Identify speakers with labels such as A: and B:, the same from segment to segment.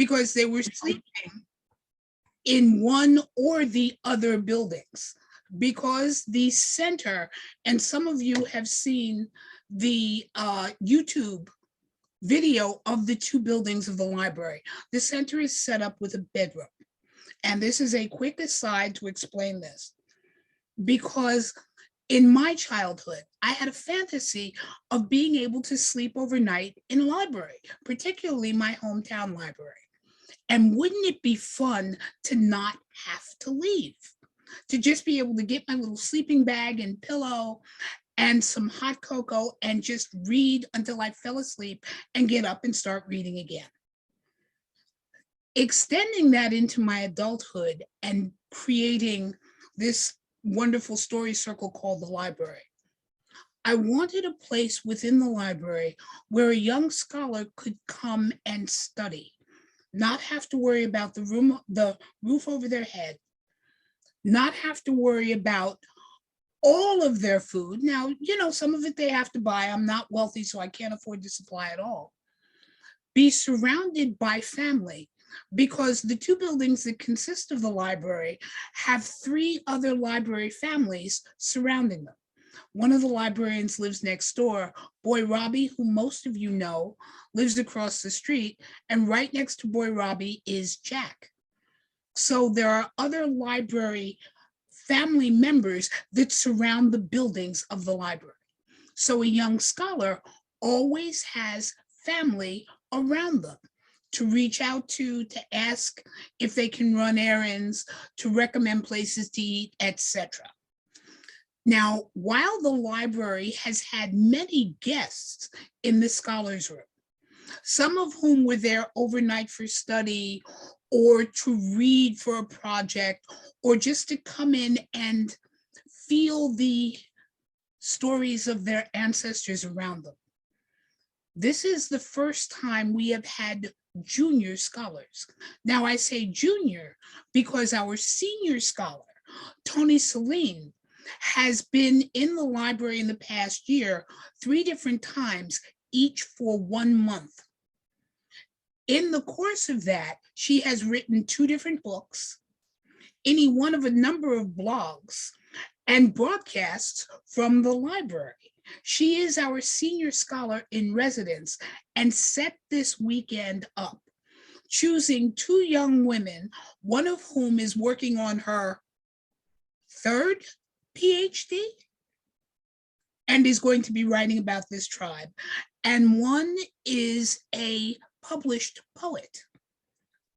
A: because they were sleeping in one or the other buildings, because the center, and some of you have seen the YouTube video of the two buildings of the library. The center is set up with a bedroom. And this is a quick aside to explain this, because in my childhood, I had a fantasy of being able to sleep overnight in a library, particularly my hometown library. And wouldn't it be fun to not have to leave, to just be able to get my little sleeping bag and pillow and some hot cocoa and just read until I fell asleep and get up and start reading again. Extending that into my adulthood and creating this wonderful story circle called the library, I wanted a place within the library where a young scholar could come and study, not have to worry about the roof over their head, not have to worry about all of their food. Now, some of it they have to buy. I'm not wealthy, so I can't afford to supply it all. Be surrounded by family, because the two buildings that consist of the library have 3 other library families surrounding them. One of the librarians lives next door. Boy Robbie, who most of you know, lives across the street, and right next to Boy Robbie is Jack. So there are other library family members that surround the buildings of the library. So a young scholar always has family around them to reach out to ask if they can run errands, to recommend places to eat, etc. Now, while the library has had many guests in the scholars room, some of whom were there overnight for study or to read for a project, or just to come in and feel the stories of their ancestors around them. This is the first time we have had junior scholars. Now I say junior because our senior scholar, Tony Celine, has been in the library in the past year 3 different times, each for 1 month. In the course of that, she has written 2 different books, any one of a number of blogs, and broadcasts from the library. She is our senior scholar in residence and set this weekend up, choosing 2 young women, one of whom is working on her 3rd PhD and is going to be writing about this tribe. And one is a published poet,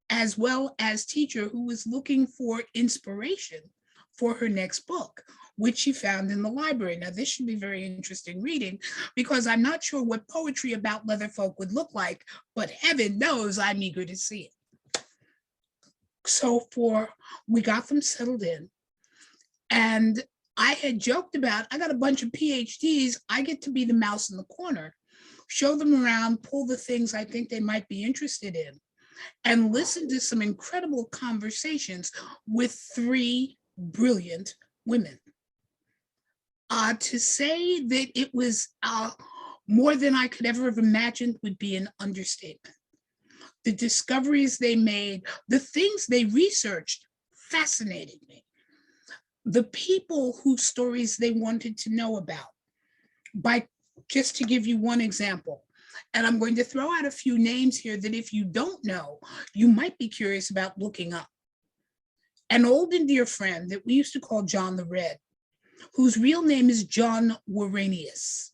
A: as well as teacher, who was looking for inspiration for her next book, which she found in the library. Now, this should be very interesting reading, because I'm not sure what poetry about leatherfolk would look like, but heaven knows I'm eager to see it. So we got them settled in, and I had joked about, I got a bunch of PhDs, I get to be the mouse in the corner, show them around, pull the things I think they might be interested in, and listen to some incredible conversations with 3 brilliant women. To say that it was more than I could ever have imagined would be an understatement. The discoveries they made, the things they researched, fascinated me. The people whose stories they wanted to know about. Just to give you one example, and I'm going to throw out a few names here that if you don't know, you might be curious about looking up. An old and dear friend that we used to call John the Red, whose real name is John Warranius,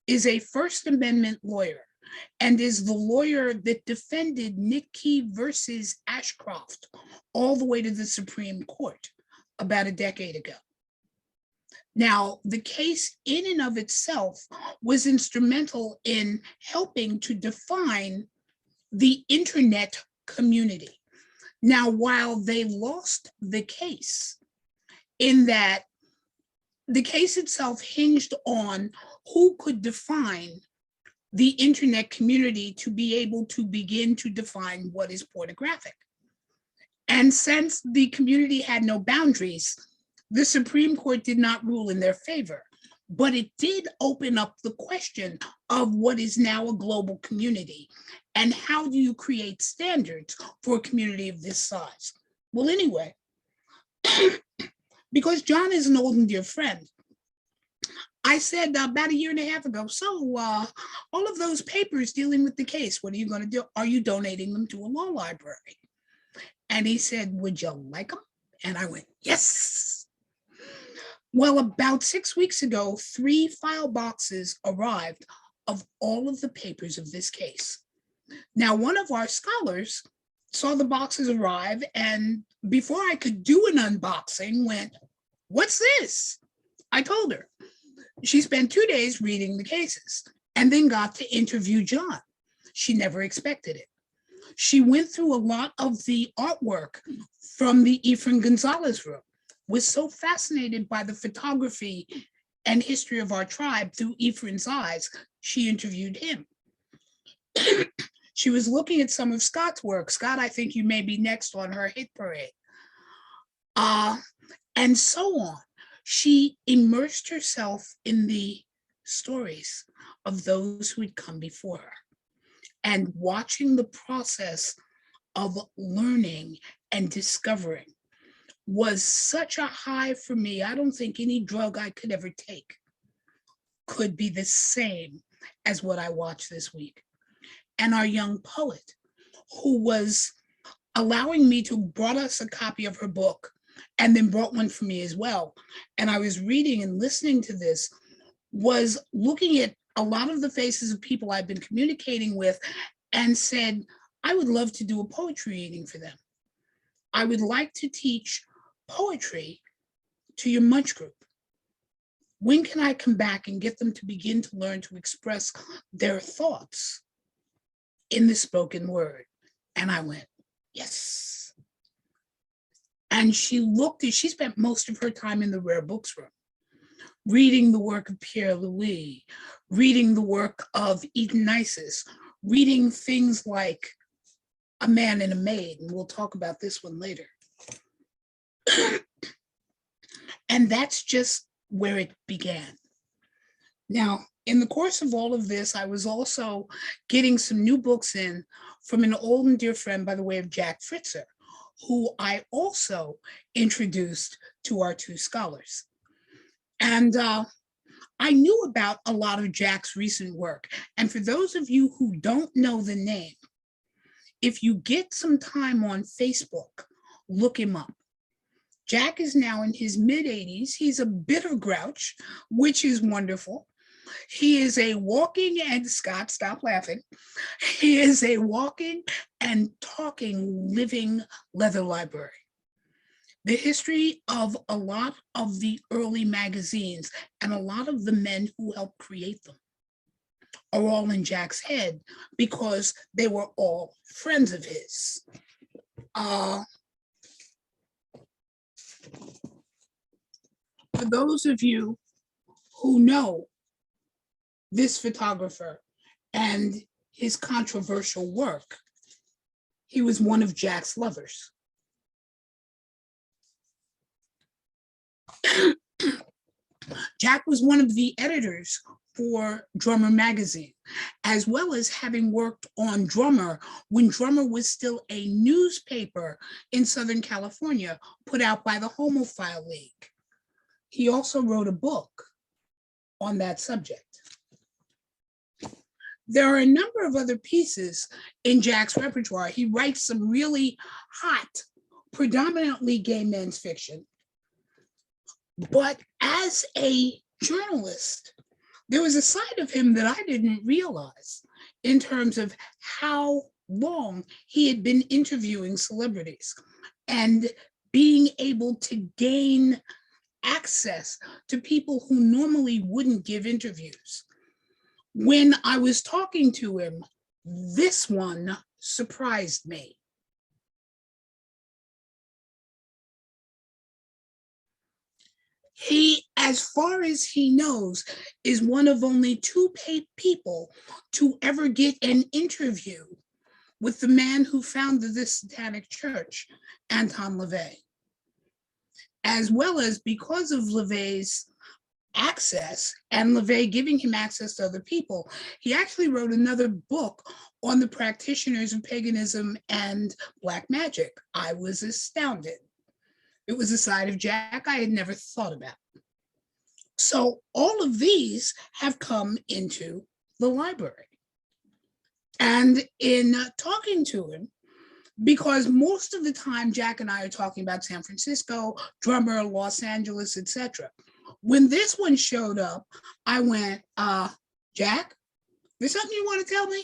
A: is a First Amendment lawyer and is the lawyer that defended Nick Key versus Ashcroft all the way to the Supreme Court about a decade ago. Now, the case in and of itself was instrumental in helping to define the internet community. Now, while they lost the case, in that the case itself hinged on who could define the internet community to be able to begin to define what is pornographic. And since the community had no boundaries, the Supreme Court did not rule in their favor. but it did open up the question of what is now a global community and how do you create standards for a community of this size. Well, anyway, because John is an old and dear friend, I said about a year and a half ago, so all of those papers dealing with the case, what are you going to do? Are you donating them to a law library? And he said, would you like them? And I went, yes. Well, about 6 weeks ago, 3 file boxes arrived of all of the papers of this case. Now, one of our scholars saw the boxes arrive, and before I could do an unboxing, went, what's this? I told her. She spent 2 days reading the cases and then got to interview John. She never expected it. She went through a lot of the artwork from the Efrain Gonzalez room, was so fascinated by the photography and history of our tribe through Efrain's eyes, she interviewed him. She was looking at some of Scott's work. Scott, I think you may be next on her hit parade. And so on. She immersed herself in the stories of those who had come before her. And watching the process of learning and discovering was such a high for me. I don't think any drug I could ever take could be the same as what I watched this week. And our young poet, who was allowing me to brought us a copy of her book and then brought one for me as well. And I was reading and listening to this, was looking at a lot of the faces of people I've been communicating with and said, I would love to do a poetry reading for them. I would like to teach poetry to your munch group. When can I come back and get them to begin to learn to express their thoughts in the spoken word? And I went, yes. And she spent most of her time in the rare books room, reading the work of Pierre Louis, reading the work of Eden Isis, reading things like A Man and a Maid, and we'll talk about this one later. And that's just where it began. Now, in the course of all of this, I was also getting some new books in from an old and dear friend by the way of Jack Fritzer, who I also introduced to our 2 scholars. And I knew about a lot of Jack's recent work. And for those of you who don't know the name, if you get some time on Facebook, look him up. Jack is now in his mid-80s. He's a bitter grouch, which is wonderful. He is a walking, and Scott, stop laughing. He is a walking and talking, living leather library. The history of a lot of the early magazines and a lot of the men who helped create them are all in Jack's head because they were all friends of his. For those of you who know this photographer and his controversial work, he was one of Jack's lovers. Jack was one of the editors for Drummer magazine, as well as having worked on Drummer when Drummer was still a newspaper in Southern California put out by the Homophile League. He also wrote a book on that subject. There are a number of other pieces in Jack's repertoire. He writes some really hot, predominantly gay men's fiction. But as a journalist, there was a side of him that I didn't realize in terms of how long he had been interviewing celebrities and being able to gain access to people who normally wouldn't give interviews. When I was talking to him, this one surprised me. He, as far as he knows, is one of only 2 people to ever get an interview with the man who founded this satanic church, Anton LaVey. As well as because of LaVey's access and LaVey giving him access to other people, he actually wrote another book on the practitioners of paganism and black magic. I was astounded. It was a side of Jack I had never thought about. So all of these have come into the library. And in talking to him, because most of the time Jack and I are talking about San Francisco, drummer, Los Angeles, etc. When this one showed up, I went, Jack, there's something you want to tell me?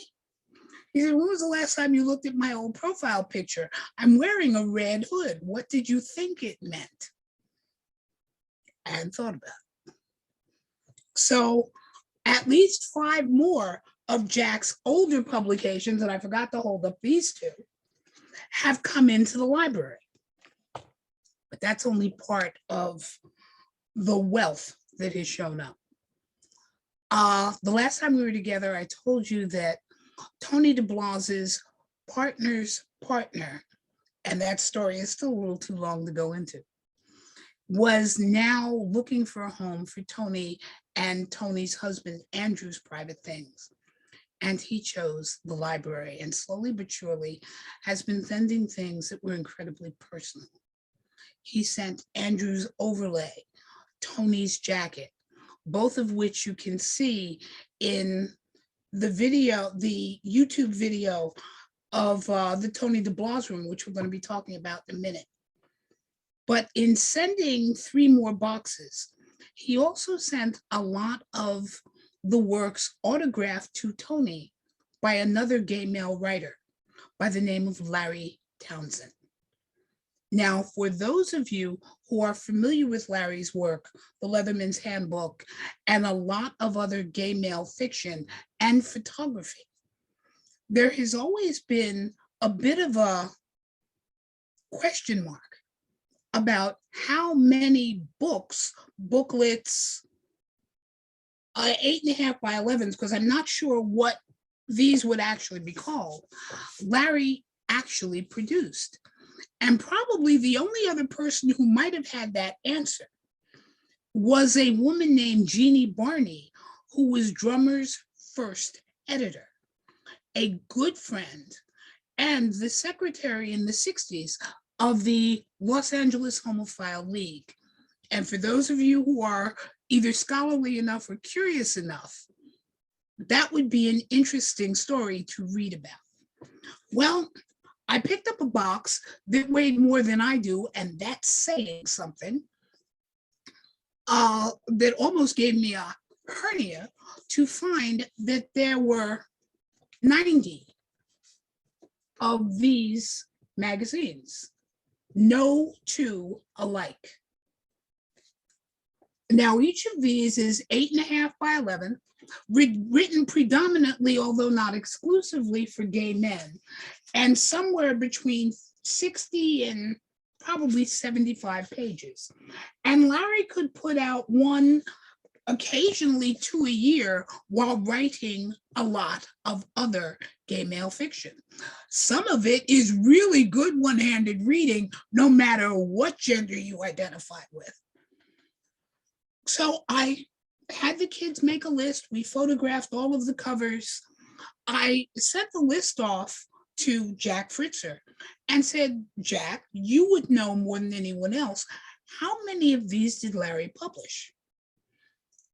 A: He said, when was the last time you looked at my old profile picture? I'm wearing a red hood. What did you think it meant? I hadn't thought about it. So at least 5 more of Jack's older publications, and I forgot to hold up these 2, have come into the library. But that's only part of the wealth that has shown up. The last time we were together, I told you that Tony DeBlase's partner's partner, and that story is still a little too long to go into, was now looking for a home for Tony and Tony's husband Andrew's private things. And he chose the library, and slowly but surely has been sending things that were incredibly personal. He sent Andrew's overlay, Tony's jacket, both of which you can see in the video, the YouTube video of the Tony DeBlase Room, which we're going to be talking about in a minute. But in sending 3 more boxes, he also sent a lot of the works autographed to Tony by another gay male writer by the name of Larry Townsend. Now, for those of you who are familiar with Larry's work, The Leatherman's Handbook, and a lot of other gay male fiction and photography, there has always been a bit of a question mark about how many books, booklets, 8.5 by 11s, because I'm not sure what these would actually be called, Larry actually produced. And probably the only other person who might have had that answer was a woman named Jeannie Barney, who was Drummer's first editor, a good friend, and the secretary in the 60s of the Los Angeles Homophile League. And for those of you who are either scholarly enough or curious enough, that would be an interesting story to read about. Well, I picked up a box that weighed more than I do, and that's saying something, that almost gave me a hernia to find that there were 90 of these magazines, no 2 alike. Now, each of these is 8.5 by 11, written predominantly, although not exclusively, for gay men, and somewhere between 60 and probably 75 pages. And Larry could put out 1, occasionally 2 a year, while writing a lot of other gay male fiction. Some of it is really good one-handed reading, no matter what gender you identify with. So I had the kids make a list. We photographed all of the covers. I sent the list off to Jack Fritzer and said, Jack, you would know more than anyone else, how many of these did Larry publish?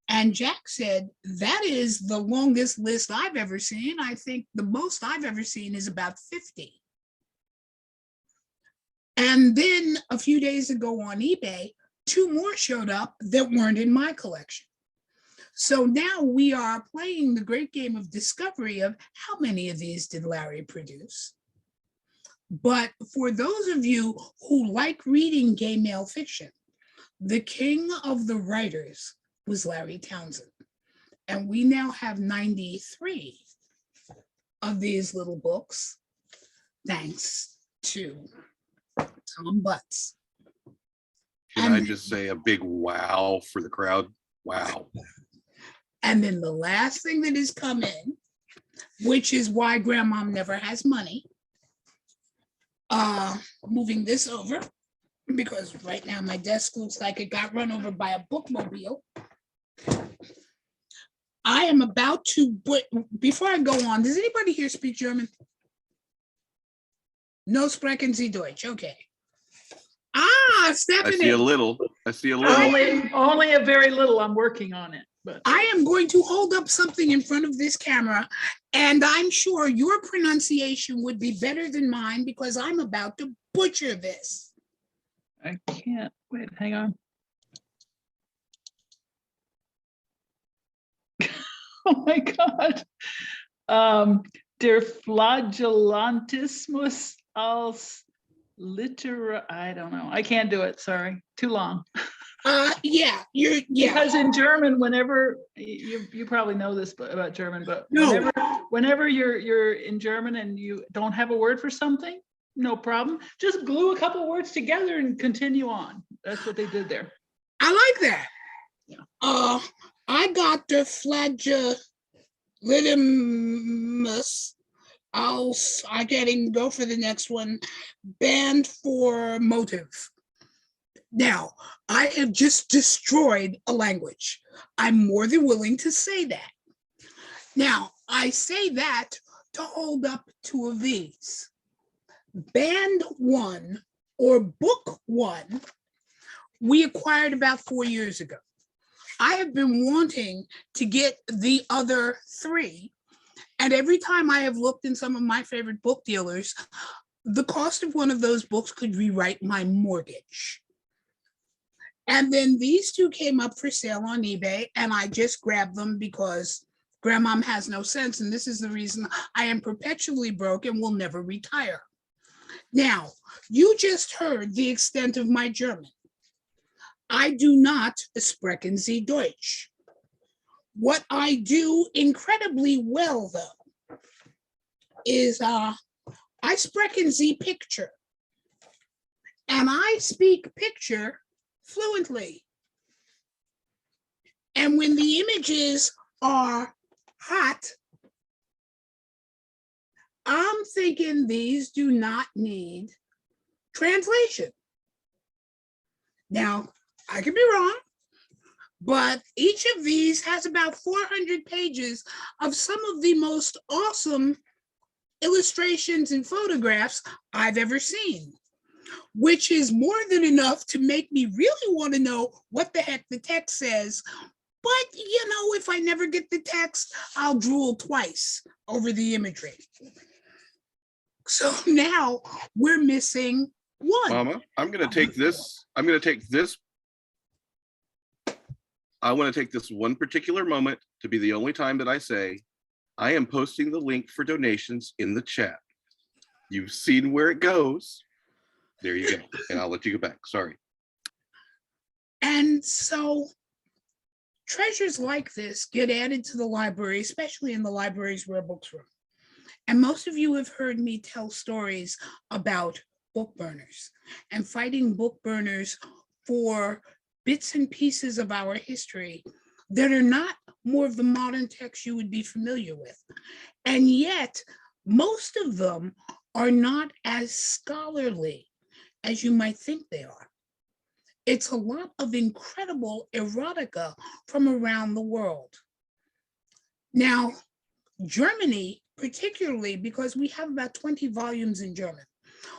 A: And Jack said, that is the longest list I've ever seen. I think the most I've ever seen is about 50. And then a few days ago on eBay, 2 more showed up that weren't in my collection. So now we are playing the great game of discovery of how many of these did Larry produce. But for those of you who like reading gay male fiction, the king of the writers was Larry Townsend. And we now have 93 of these little books, thanks to Tom Butts.
B: Can I just say a big wow for the crowd? Wow.
A: And then the last thing that has come in, which is why Grandma never has money, moving this over, because right now my desk looks like it got run over by a bookmobile. I am about to, but before I go on, does anybody here speak German? No sprechen Sie Deutsch. Okay. Ah, Stephanie.
B: I see a little. I see a little.
C: Only a very little. I'm working on it. But
A: I am going to hold up something in front of this camera, and I'm sure your pronunciation would be better than mine because I'm about to butcher this.
C: I can't wait. Hang on. Oh my God. Der Flagellantismus als I don't know. I can't do it. Sorry. Too long.
A: Yeah.
C: Because in German, whenever you probably know this about German, but
A: No.
C: whenever you're in German and you don't have a word for something, no problem. Just glue a couple words together and continue on. That's what they did there.
A: I like that.
C: Yeah.
A: I got the flagellantismus. I can't even go for the next one. Banned for motive. Now, I have just destroyed a language. I'm more than willing to say that. Now, I say that to hold up two of these. Band 1 or book 1, we acquired about 4 years ago. I have been wanting to get the other 3. And every time I have looked in some of my favorite book dealers, the cost of one of those books could rewrite my mortgage. And then these 2 came up for sale on eBay, and I just grabbed them because Grandmom has no sense. And this is the reason I am perpetually broke and will never retire. Now, you just heard the extent of my German. I do not sprechen Sie Deutsch. What I do incredibly well, though, is I sprechen Sie picture. And I speak picture fluently. And when the images are hot, I'm thinking these do not need translation. Now, I could be wrong, but each of these has about 400 pages of some of the most awesome illustrations and photographs I've ever seen, which is more than enough to make me really want to know what the heck the text says. But, you know, if I never get the text, I'll drool twice over the imagery. So now we're missing one.
B: Mama, I'm going to take this. I want to take this one particular moment to be the only time that I say, I am posting the link for donations in the chat. You've seen where it goes. There you go. And I'll let you go back. Sorry.
A: And so treasures like this get added to the library, especially in the library's rare books room. And most of you have heard me tell stories about book burners and fighting book burners for bits and pieces of our history that are not more of the modern text you would be familiar with. And yet, most of them are not as scholarly as you might think they are. It's a lot of incredible erotica from around the world. Now, Germany, particularly because we have about 20 volumes in German,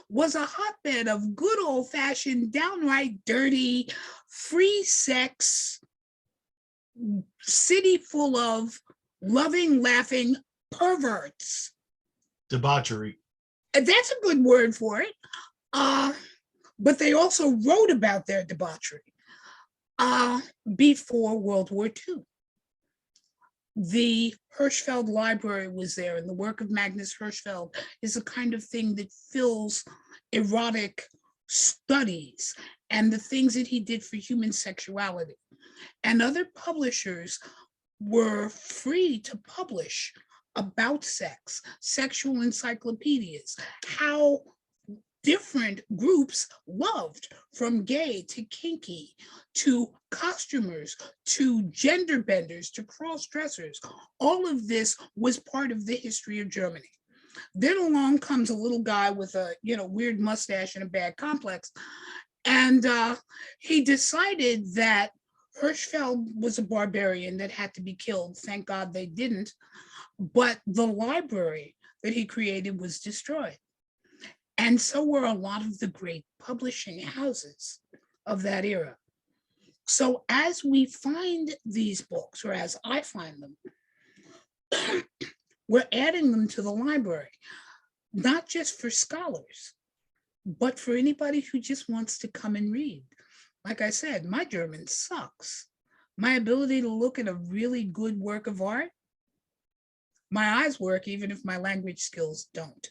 A: was a hotbed of good old-fashioned, downright dirty, free sex, city full of loving, laughing perverts.
D: Debauchery.
A: That's a good word for it. But they also wrote about their debauchery before World War II. The Hirschfeld Library was there, and the work of Magnus Hirschfeld is the kind of thing that fills erotic studies and the things that he did for human sexuality. And other publishers were free to publish about sex, sexual encyclopedias, how different groups loved, from gay to kinky, to costumers, to gender benders, to cross-dressers. All of this was part of the history of Germany. Then along comes a little guy with a weird mustache and a bad complex. And he decided that Hirschfeld was a barbarian that had to be killed. Thank God they didn't. But the library that he created was destroyed. And so were a lot of the great publishing houses of that era. So as we find these books, or as I find them, we're adding them to the library, not just for scholars, but for anybody who just wants to come and read. Like I said, my German sucks. My ability to look at a really good work of art, my eyes work even if my language skills don't.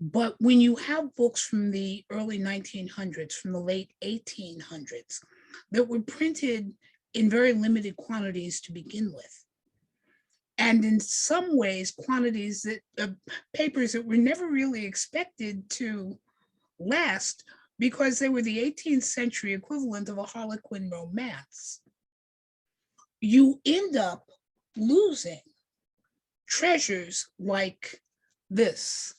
A: But when you have books from the early 1900s, from the late 1800s, that were printed in very limited quantities to begin with, and in some ways, quantities that, papers that were never really expected to last because they were the 18th century equivalent of a Harlequin romance, you end up losing treasures like this.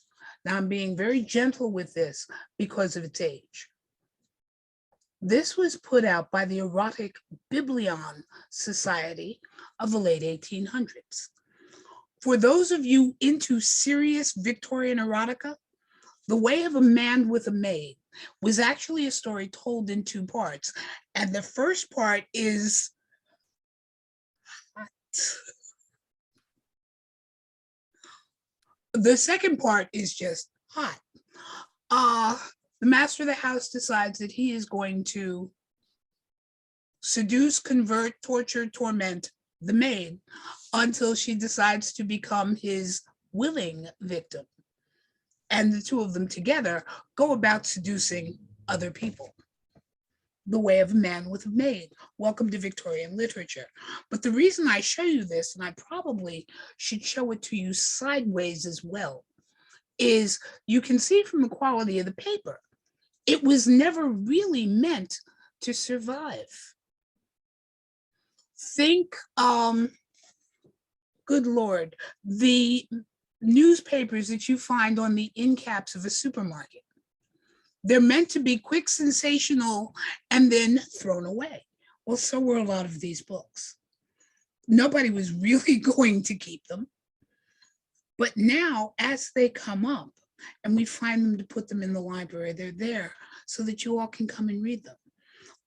A: Now, I'm being very gentle with this because of its age. This was put out by the Erotic Biblion Society of the late 1800s. For those of you into serious Victorian erotica, The Way of a Man with a Maid was actually a story told in two parts. And the first part is hot. The second part is just hot. The master of the house decides that he is going to seduce, convert, torture, torment the maid until she decides to become his willing victim. And the two of them together go about seducing other people. The Way of a Man with a Maid. Welcome to Victorian literature. But the reason I show you this, and I probably should show it to you sideways as well, is you can see from the quality of the paper, it was never really meant to survive. Think, good Lord, the newspapers that you find on the end caps of a supermarket. They're meant to be quick, sensational, and then thrown away. Well, so were a lot of these books. Nobody was really going to keep them. But now, as they come up, and we find them to put them in the library, they're there so that you all can come and read them.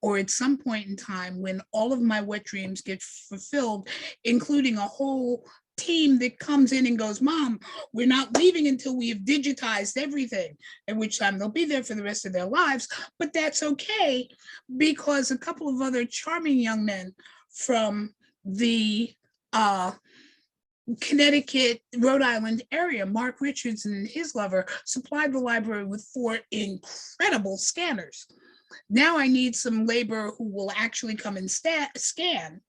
A: Or at some point in time, when all of my wet dreams get fulfilled, including a whole team that comes in and goes, Mom, we're not leaving until we have digitized everything, at which time they'll be there for the rest of their lives. But that's okay, because a couple of other charming young men from the Connecticut, Rhode Island area, Mark Richards and his lover, supplied the library with 4 incredible scanners. Now I need some labor who will actually come and scan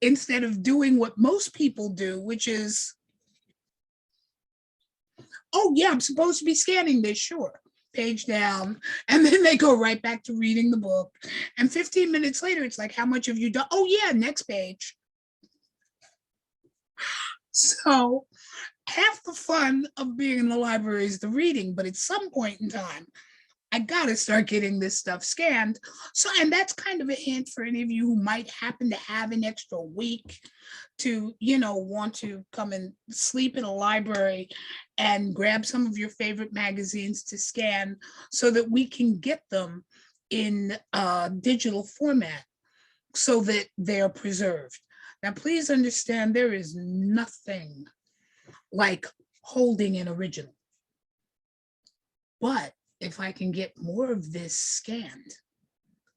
A: instead of doing what most people do, which is, oh yeah, I'm supposed to be scanning this, sure. Page down, and then they go right back to reading the book. And 15 minutes later, it's like, how much have you done? Oh yeah, next page. So half the fun of being in the library is the reading, but at some point in time, I gotta start getting this stuff scanned. So, and that's kind of a hint for any of you who might happen to have an extra week to, want to come and sleep in a library and grab some of your favorite magazines to scan so that we can get them in digital format so that they're preserved. Now, please understand, there is nothing like holding an original. But if I can get more of this scanned,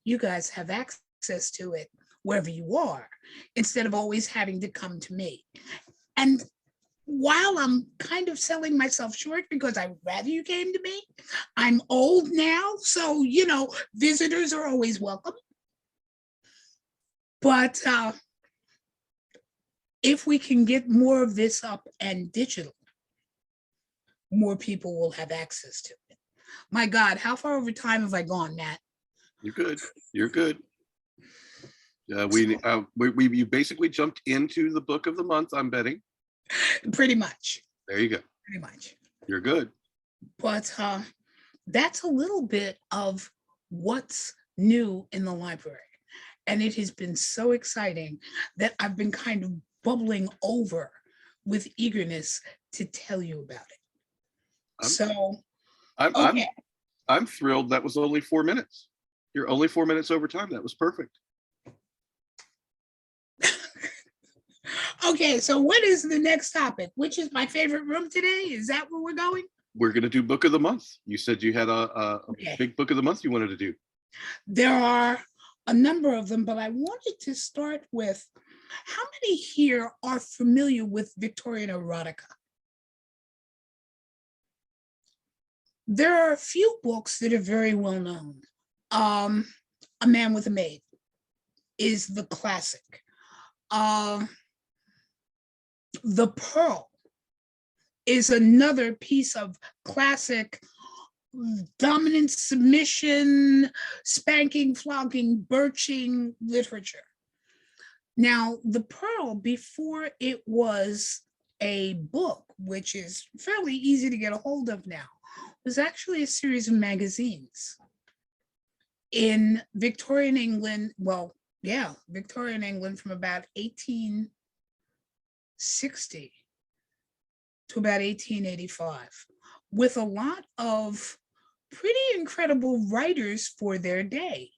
A: you guys have access to it wherever you are, instead of always having to come to me. And while I'm kind of selling myself short because I'd rather you came to me, I'm old now, so, visitors are always welcome. But if we can get more of this up and digital, more people will have access to it. My God, how far over time have I gone, Matt?
B: You're good. You're good. You basically jumped into the book of the month, I'm betting.
A: Pretty much.
B: There you go.
A: Pretty much.
B: You're good.
A: But that's a little bit of what's new in the library. And it has been so exciting that I've been kind of bubbling over with eagerness to tell you about it.
B: I'm-
A: So,
B: I'm
A: okay.
B: I'm thrilled that was only 4 minutes. You're only 4 minutes over time. That was perfect.
A: Okay, so what is the next topic? Which is my favorite room today? Is that where we're going?
B: We're going to do book of the month. You said you had a
A: Okay.
B: big book of the month you wanted to do.
A: There are a number of them, but I wanted to start with how many here are familiar with Victorian erotica? There are a few books that are very well known. A Man with a Maid is the classic. The Pearl is another piece of classic dominant submission, spanking, flogging, birching literature. Now, The Pearl, before it was a book, which is fairly easy to get a hold of now, was actually a series of magazines in Victorian England. Well, yeah, Victorian England from about 1860 to about 1885, with a lot of pretty incredible writers for their day,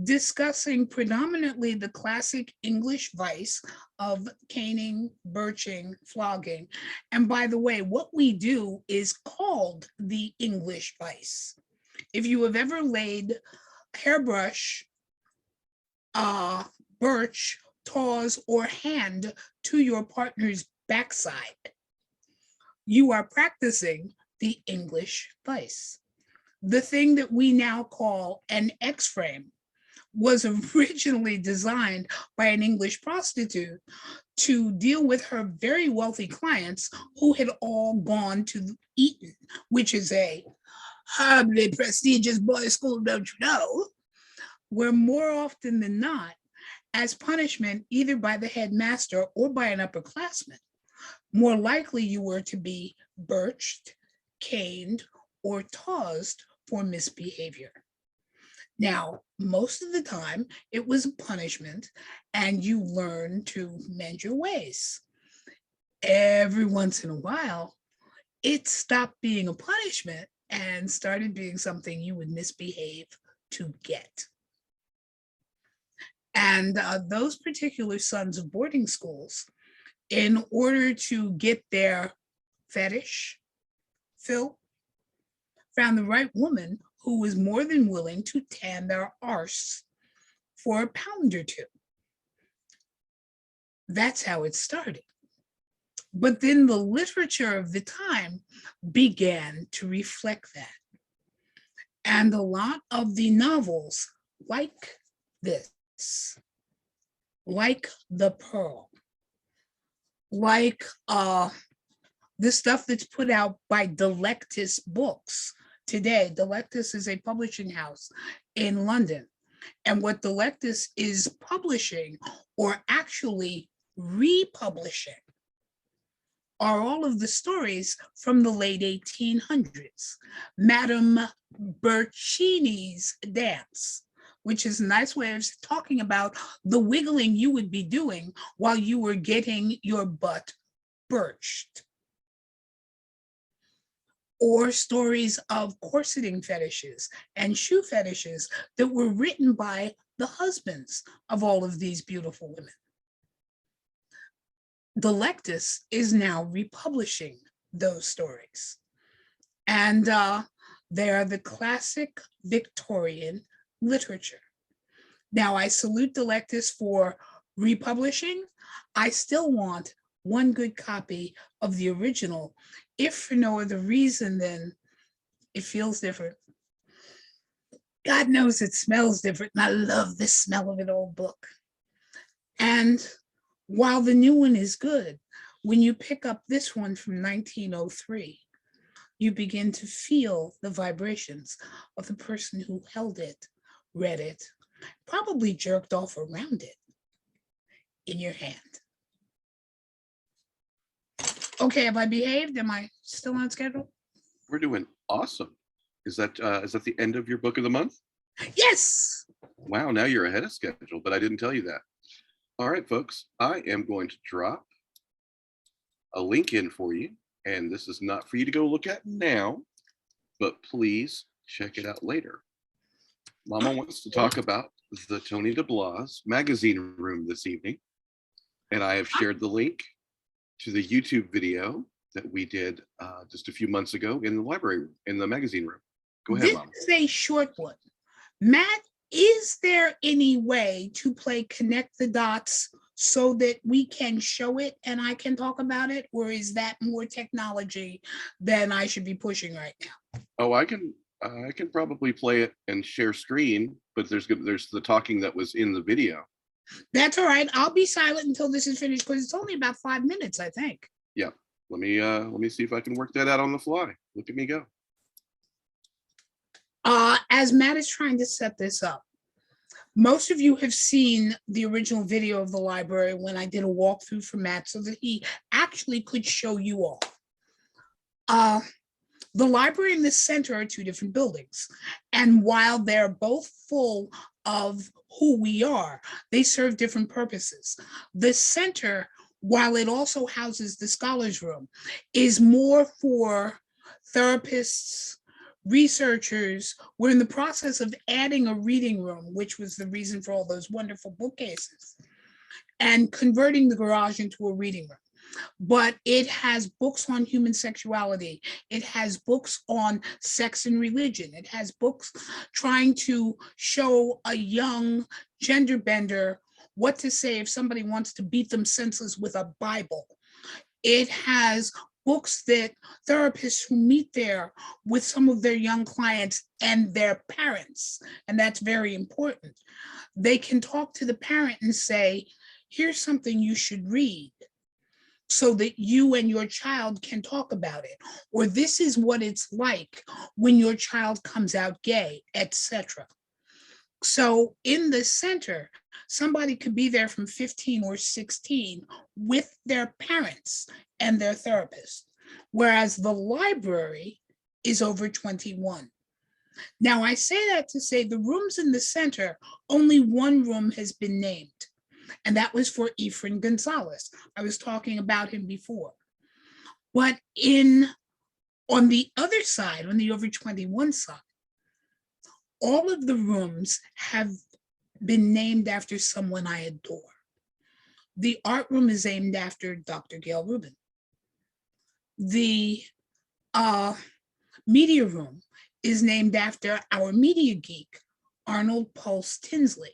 A: discussing predominantly the classic English vice of caning, birching, flogging. And by the way, what we do is called the English vice. If you have ever laid hairbrush, birch, taws, or hand to your partner's backside, you are practicing the English vice. The thing that we now call an X-frame was originally designed by an English prostitute to deal with her very wealthy clients who had all gone to Eton, which is a horribly prestigious boys' school, don't you know, where more often than not, as punishment, either by the headmaster or by an upperclassman, more likely you were to be birched, caned, or tossed for misbehavior. Now, most of the time, it was a punishment, and you learn to mend your ways. Every once in a while, it stopped being a punishment and started being something you would misbehave to get. And those particular sons of boarding schools, in order to get their fetish fill, found the right woman who was more than willing to tan their arse for a pound or two. That's how it started. But then the literature of the time began to reflect that. And a lot of the novels like this, like The Pearl, like the stuff that's put out by Delectus Books today. Delectus is a publishing house in London. And what Delectus is publishing, or actually republishing, are all of the stories from the late 1800s. Madame Bercini's dance, which is a nice way of talking about the wiggling you would be doing while you were getting your butt birched. Or stories of corseting fetishes and shoe fetishes that were written by the husbands of all of these beautiful women. Delectus is now republishing those stories. And they are the classic Victorian literature. Now, I salute Delectus for republishing. I still want one good copy of the original, if for no other reason than it feels different. God knows it smells different, and I love the smell of an old book. And while the new one is good, when you pick up this one from 1903, you begin to feel the vibrations of the person who held it, read it, probably jerked off around it in your hand. Okay, have I behaved? Am I still on schedule?
B: We're doing awesome. Is that the end of your book of the month?
A: Yes.
B: Wow, now you're ahead of schedule, but I didn't tell you that. All right, folks, I am going to drop a link in for you. And this is not for you to go look at now, but please check it out later. Mama wants to talk about the Tony DeBlase Magazine Room this evening. And I have shared the link to the YouTube video that we did just a few months ago in the library, in the magazine room. Go ahead, Mama.
A: This is a short one. Matt, is there any way to play connect the dots so that we can show it and I can talk about it? Or is that more technology than I should be pushing right now?
B: Oh, I can probably play it and share screen, but there's the talking that was in the video.
A: That's all right. I'll be silent until this is finished because it's only about 5 minutes, I think.
B: Yeah. Let me see if I can work that out on the fly. Look at me go.
A: As Matt is trying to set this up, most of you have seen the original video of the library when I did a walkthrough for Matt so that he actually could show you all. The library and the center are two different buildings. And while they're both full of who we are, they serve different purposes. The center, while it also houses the scholars room, is more for therapists, researchers. We're in the process of adding a reading room, which was the reason for all those wonderful bookcases, and converting the garage into a reading room. But it has books on human sexuality. It has books on sex and religion. It has books trying to show a young gender bender what to say if somebody wants to beat them senseless with a Bible. It has books that therapists who meet there with some of their young clients and their parents, and that's very important. They can talk to the parent and say, here's something you should read, so that you and your child can talk about it, or this is what it's like when your child comes out gay, etc. So in the center, somebody could be there from 15 or 16 with their parents and their therapist, whereas the library is over 21. Now, I say that to say the rooms in the center, only one room has been named, and that was for Efrain Gonzalez. I was talking about him before. But on the other side, on the over 21 side, all of the rooms have been named after someone I adore. The art room is named after Dr. Gail Rubin. The media room is named after our media geek, Arnold Pulse Tinsley.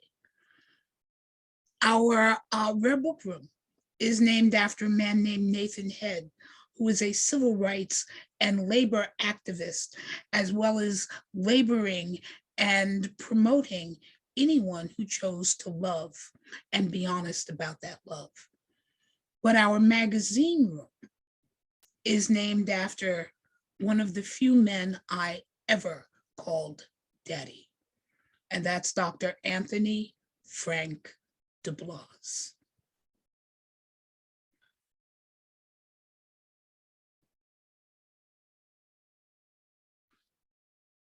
A: Our rare book room is named after a man named Nathan Head, who is a civil rights and labor activist, as well as laboring and promoting anyone who chose to love and be honest about that love. But our magazine room is named after one of the few men I ever called daddy, and that's Dr. Anthony Frank DeBlase.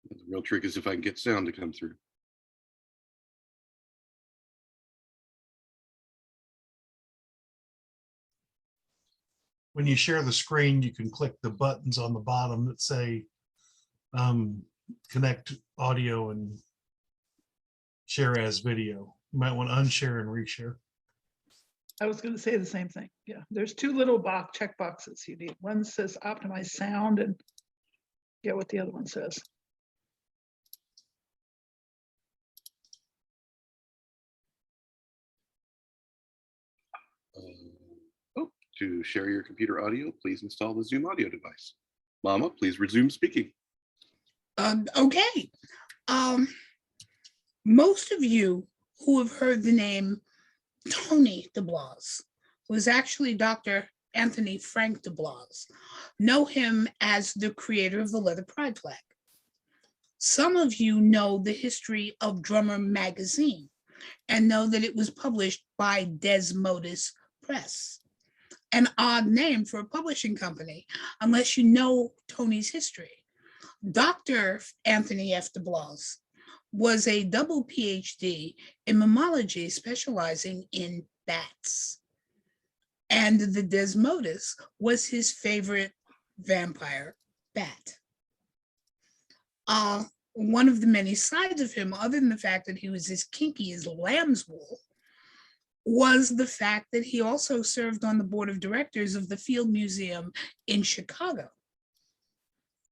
B: The real trick is if I can get sound to come through.
D: When you share the screen, you can click the buttons on the bottom that say connect audio and share as video. You might want to unshare and reshare.
C: I was going to say the same thing. Yeah, there's two little check boxes you need. One says optimize sound, and get what the other one says.
B: To share your computer audio, please install the Zoom audio device. Mama, please resume speaking.
A: Okay. Most of you who have heard the name Tony DeBlase, who is actually Dr. Anthony Frank DeBlase, know him as the creator of the Leather Pride flag. Some of you know the history of Drummer magazine and know that it was published by Desmodus Press. An odd name for a publishing company, unless you know Tony's history. Dr. Anthony F. DeBlase was a double PhD in mammalogy, specializing in bats. And the Desmodus was his favorite vampire bat. One of the many sides of him, other than the fact that he was as kinky as lamb's wool, was the fact that he also served on the board of directors of the Field Museum in Chicago.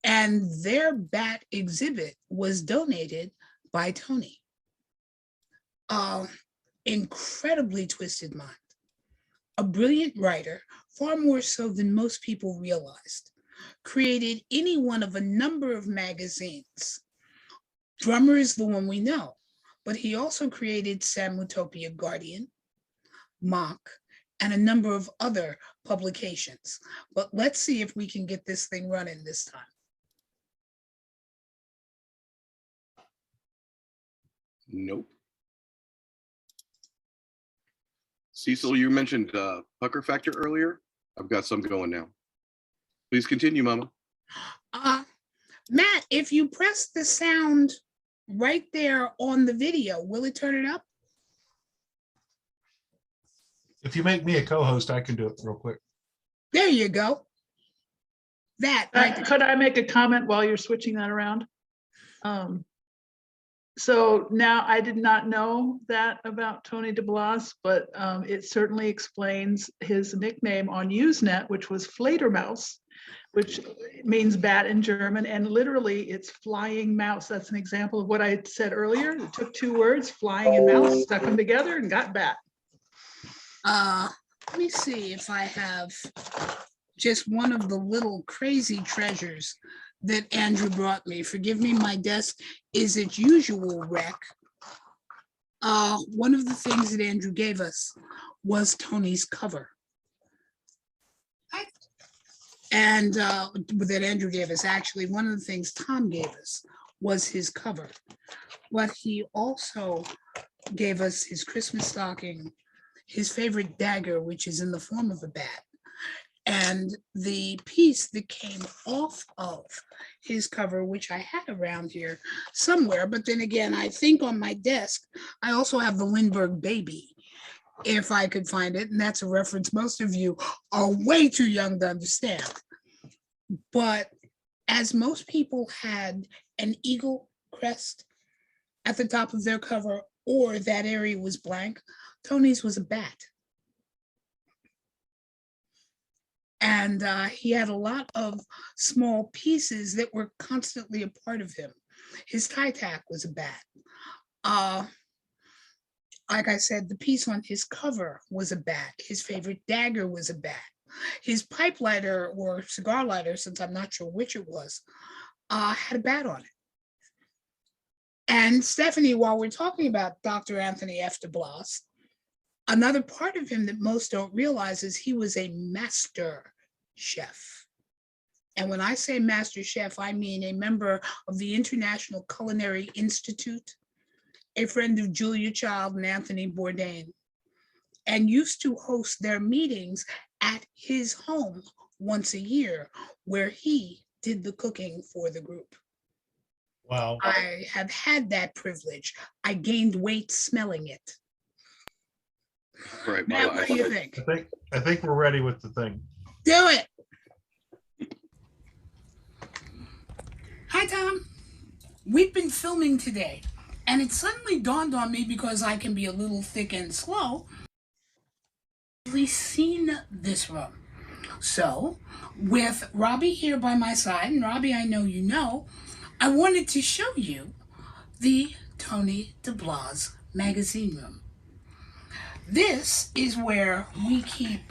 A: And their bat exhibit was donated by Tony. Incredibly twisted mind. A brilliant writer, far more so than most people realized. Created any one of a number of magazines. Drummer is the one we know, but he also created Samutopia Guardian, Mock, and a number of other publications. But let's see if we can get this thing running this time.
B: Nope. Cecil, you mentioned pucker factor earlier. I've got some going now. Please continue, Mama.
A: Matt, if you press the sound right there on the video, will it turn it up?
D: If you make me a co-host, I can do it real quick.
A: There you go. That right there.
C: Could I make a comment while you're switching that around? So now I did not know that about Tony DeBlase, but it certainly explains his nickname on Usenet, which was Fledermaus, which means bat in German, and literally it's flying mouse. That's an example of what I said earlier. It took two words, flying and mouse, stuck them together and got bat.
A: Let me see if I have just one of the little crazy treasures that Andrew brought me. Forgive me, my desk is its usual wreck. One of the things that Andrew gave us was Tony's cover. And that Andrew gave us, actually, one of the things Tom gave us was his cover. But he also gave us his Christmas stocking, his favorite dagger, which is in the form of a bat, and the piece that came off of his cover, which I had around here somewhere. But then again, I think on my desk, I also have the Lindbergh baby, if I could find it. And that's a reference most of you are way too young to understand. But as most people had an eagle crest at the top of their cover, or that area was blank, Tony's was a bat. And he had a lot of small pieces that were constantly a part of him. His tie tack was a bat. Like I said, the piece on his cover was a bat. His favorite dagger was a bat. His pipe lighter or cigar lighter, since I'm not sure which it was, had a bat on it. And Stephanie, while we're talking about Dr. Anthony F. DeBlase, another part of him that most don't realize is he was a master chef. And when I say master chef, I mean a member of the International Culinary Institute, a friend of Julia Child and Anthony Bourdain, and used to host their meetings at his home once a year, where he did the cooking for the group.
D: Wow.
A: I have had that privilege. I gained weight smelling it.
B: Right,
A: Matt,
B: Mama.
A: what do you think?
D: I think we're ready with the thing.
A: Do it. Hi, Tom. We've been filming today, and it suddenly dawned on me, because I can be a little thick and slow, we've seen this room. So, with Robbie here by my side, and Robbie, I know you know, I wanted to show you the Tony DeBlase Magazine Room. This is where we keep,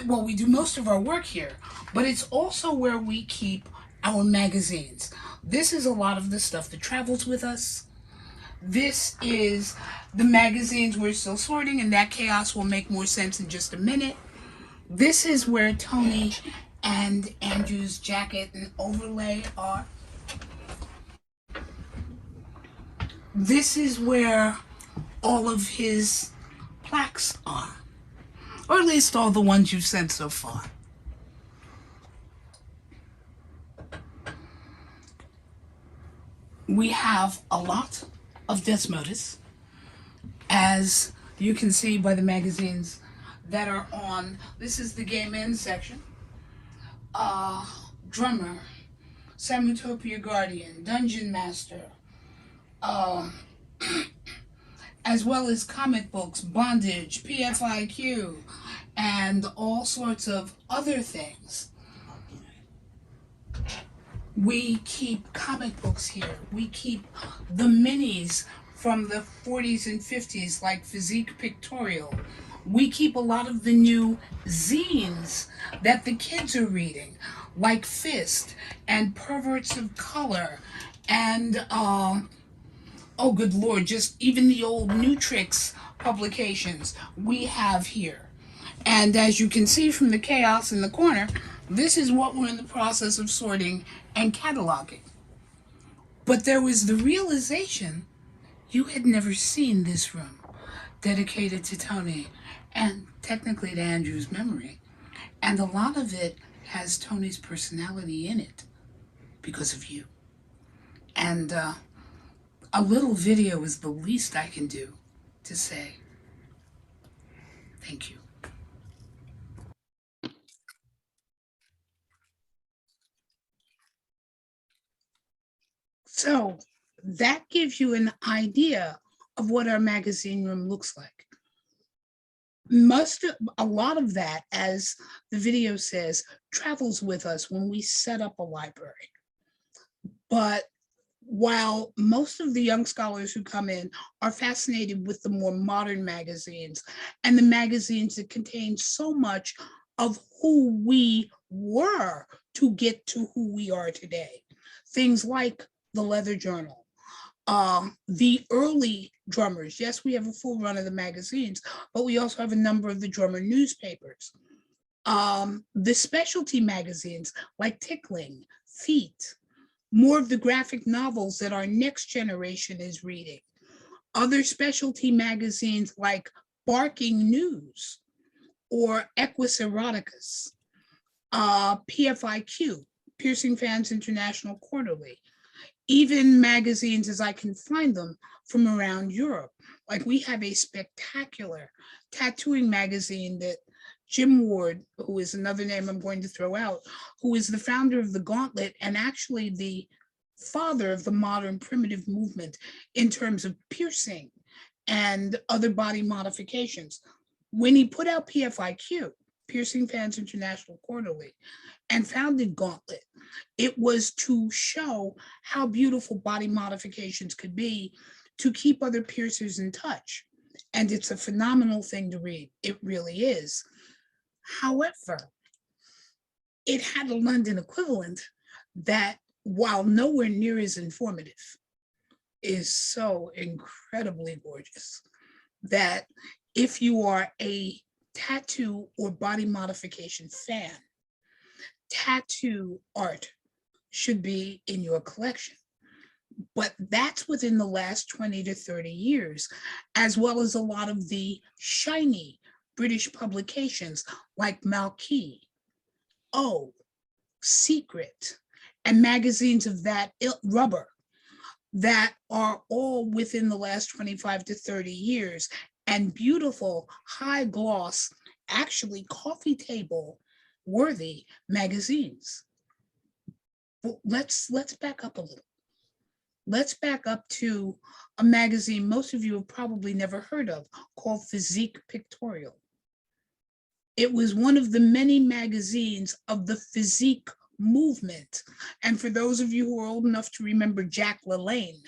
A: well, we do most of our work here, but it's also where we keep our magazines. This is a lot of the stuff that travels with us. This is the magazines we're still sorting, and that chaos will make more sense in just a minute. This is where Tony and Andrew's jacket and overlay are. This is where all of his plaques are, or at least all the ones you've sent so far. We have a lot of Desmodus, as you can see by the magazines that are on. This is the gay men's section. Drummer, Samutopia Guardian, Dungeon Master, as well as comic books, bondage, PFIQ, and all sorts of other things. We keep comic books here. We keep the minis from the 40s and 50s, like Physique Pictorial. We keep a lot of the new zines that the kids are reading, like Fist and Perverts of Color and oh good lord, just even the old Nutrix publications we have here. And as you can see from the chaos in the corner, this is what we're in the process of sorting and cataloging. But there was the realization you had never seen this room dedicated to Tony and technically to Andrew's memory. And a lot of it has Tony's personality in it because of you. And a little video is the least I can do to say thank you. So that gives you an idea of what our magazine room looks like. A lot of that, as the video says, travels with us when we set up a library. But while most of the young scholars who come in are fascinated with the more modern magazines and the magazines that contain so much of who we were to get to who we are today, things like the Leather Journal, the early drummers. Yes, we have a full run of the magazines, but we also have a number of the drummer newspapers. The specialty magazines like Tickling, Feet, more of the graphic novels that our next generation is reading. Other specialty magazines like Barking News or Equus Eroticus, PFIQ, Piercing Fans International Quarterly, even magazines as I can find them from around Europe. Like we have a spectacular tattooing magazine that Jim Ward, who is another name I'm going to throw out, who is the founder of the Gauntlet and actually the father of the modern primitive movement in terms of piercing and other body modifications. When he put out PFIQ, Piercing Fans International Quarterly, and founded Gauntlet, it was to show how beautiful body modifications could be to keep other piercers in touch. And it's a phenomenal thing to read. It really is. However, it had a London equivalent that, while nowhere near as informative, is so incredibly gorgeous that if you are a tattoo or body modification fan, tattoo art should be in your collection. But that's within the last 20 to 30 years, as well as a lot of the shiny British publications like Malky, O, Secret, and magazines of that Rubber, that are all within the last 25 to 30 years, and beautiful, high gloss, actually coffee table worthy magazines. But let's back up a little. Let's back up to a magazine most of you have probably never heard of, called Physique Pictorial. It was one of the many magazines of the physique movement. And for those of you who are old enough to remember Jack LaLanne,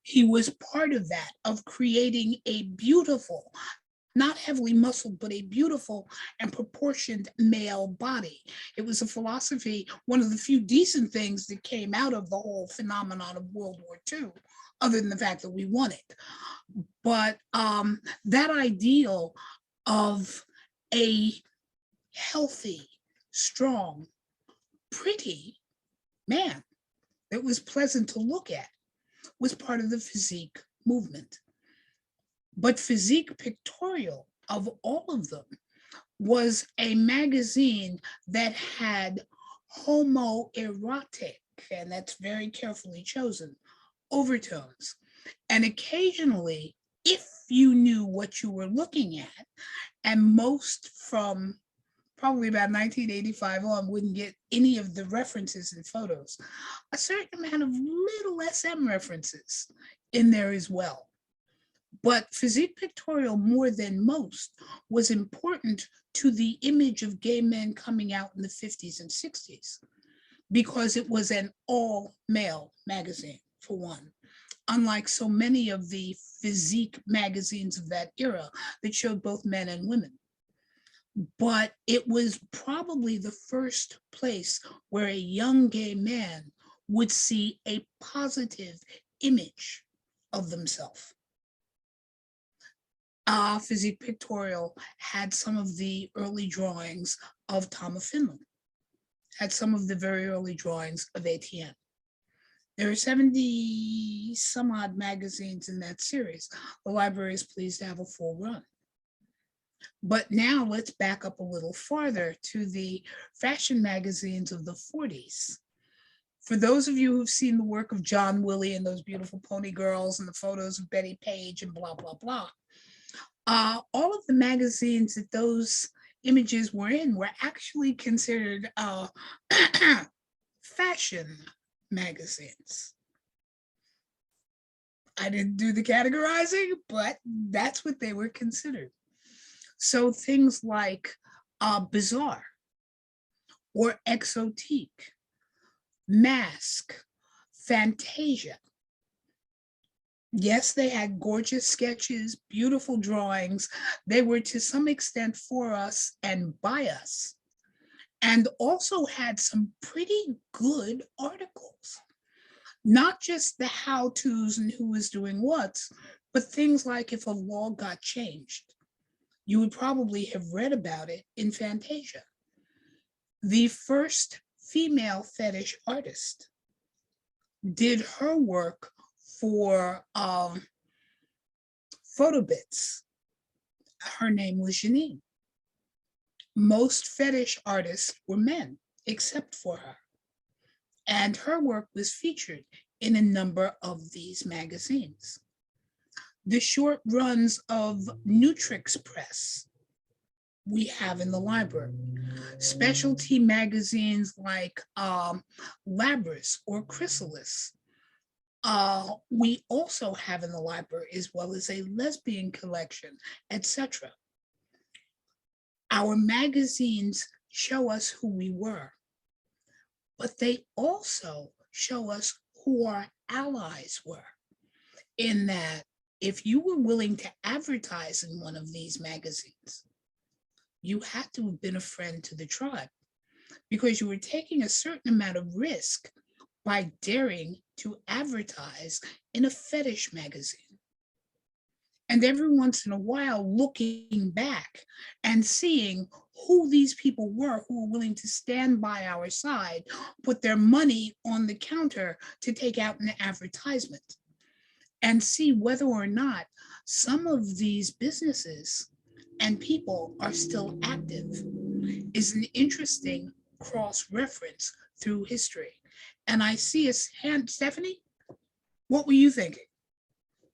A: he was part of that, of creating a beautiful, not heavily muscled, but a beautiful and proportioned male body. It was a philosophy, one of the few decent things that came out of the whole phenomenon of World War II, other than the fact that we won it. But that ideal of a healthy, strong, pretty man that was pleasant to look at was part of the physique movement. But Physique Pictorial, of all of them, was a magazine that had homoerotic, and that's very carefully chosen, overtones. And occasionally, if you knew what you were looking at, and most from probably about 1985 on wouldn't get any of the references and photos, a certain amount of little SM references in there as well. But physique pictorial, more than most, was important to the image of gay men coming out in the 50s and 60s, because it was an all-male magazine, for one, unlike so many of the physique magazines of that era that showed both men and women. But it was probably the first place where a young gay man would see a positive image of themselves. Physique pictorial had some of the early drawings of Tom of Finland, had some of the very early drawings of ATN. There are 70 some odd magazines in that series. The library is pleased to have a full run. But now let's back up a little farther to the fashion magazines of the 40s. For those of you who've seen the work of John Willie and those beautiful pony girls and the photos of Betty Page and blah, blah, blah, all of the magazines that those images were in were actually considered fashion magazines. I didn't do the categorizing, but that's what they were considered. So things like Bizarre or Exotique, Mask, Fantasia. Yes, they had gorgeous sketches, beautiful drawings. They were to some extent for us and by us, and also had some pretty good articles. Not just the how-tos and who was doing what, but things like if a law got changed. You would probably have read about it in Fantasia. The first female fetish artist did her work for Photobits. Her name was Janine. Most fetish artists were men, except for her. And her work was featured in a number of these magazines. The short runs of Nutrix Press we have in the library. Specialty magazines like Labris or Chrysalis we also have in the library, as well as a lesbian collection, etc. Our magazines show us who we were, but they also show us who our allies were, in that if you were willing to advertise in one of these magazines, you had to have been a friend to the tribe, because you were taking a certain amount of risk by daring to advertise in a fetish magazine. And every once in a while, looking back and seeing who these people were who were willing to stand by our side, put their money on the counter to take out an advertisement, and see whether or not some of these businesses and people are still active is an interesting cross-reference through history. And I see a hand. Stephanie, what were you thinking?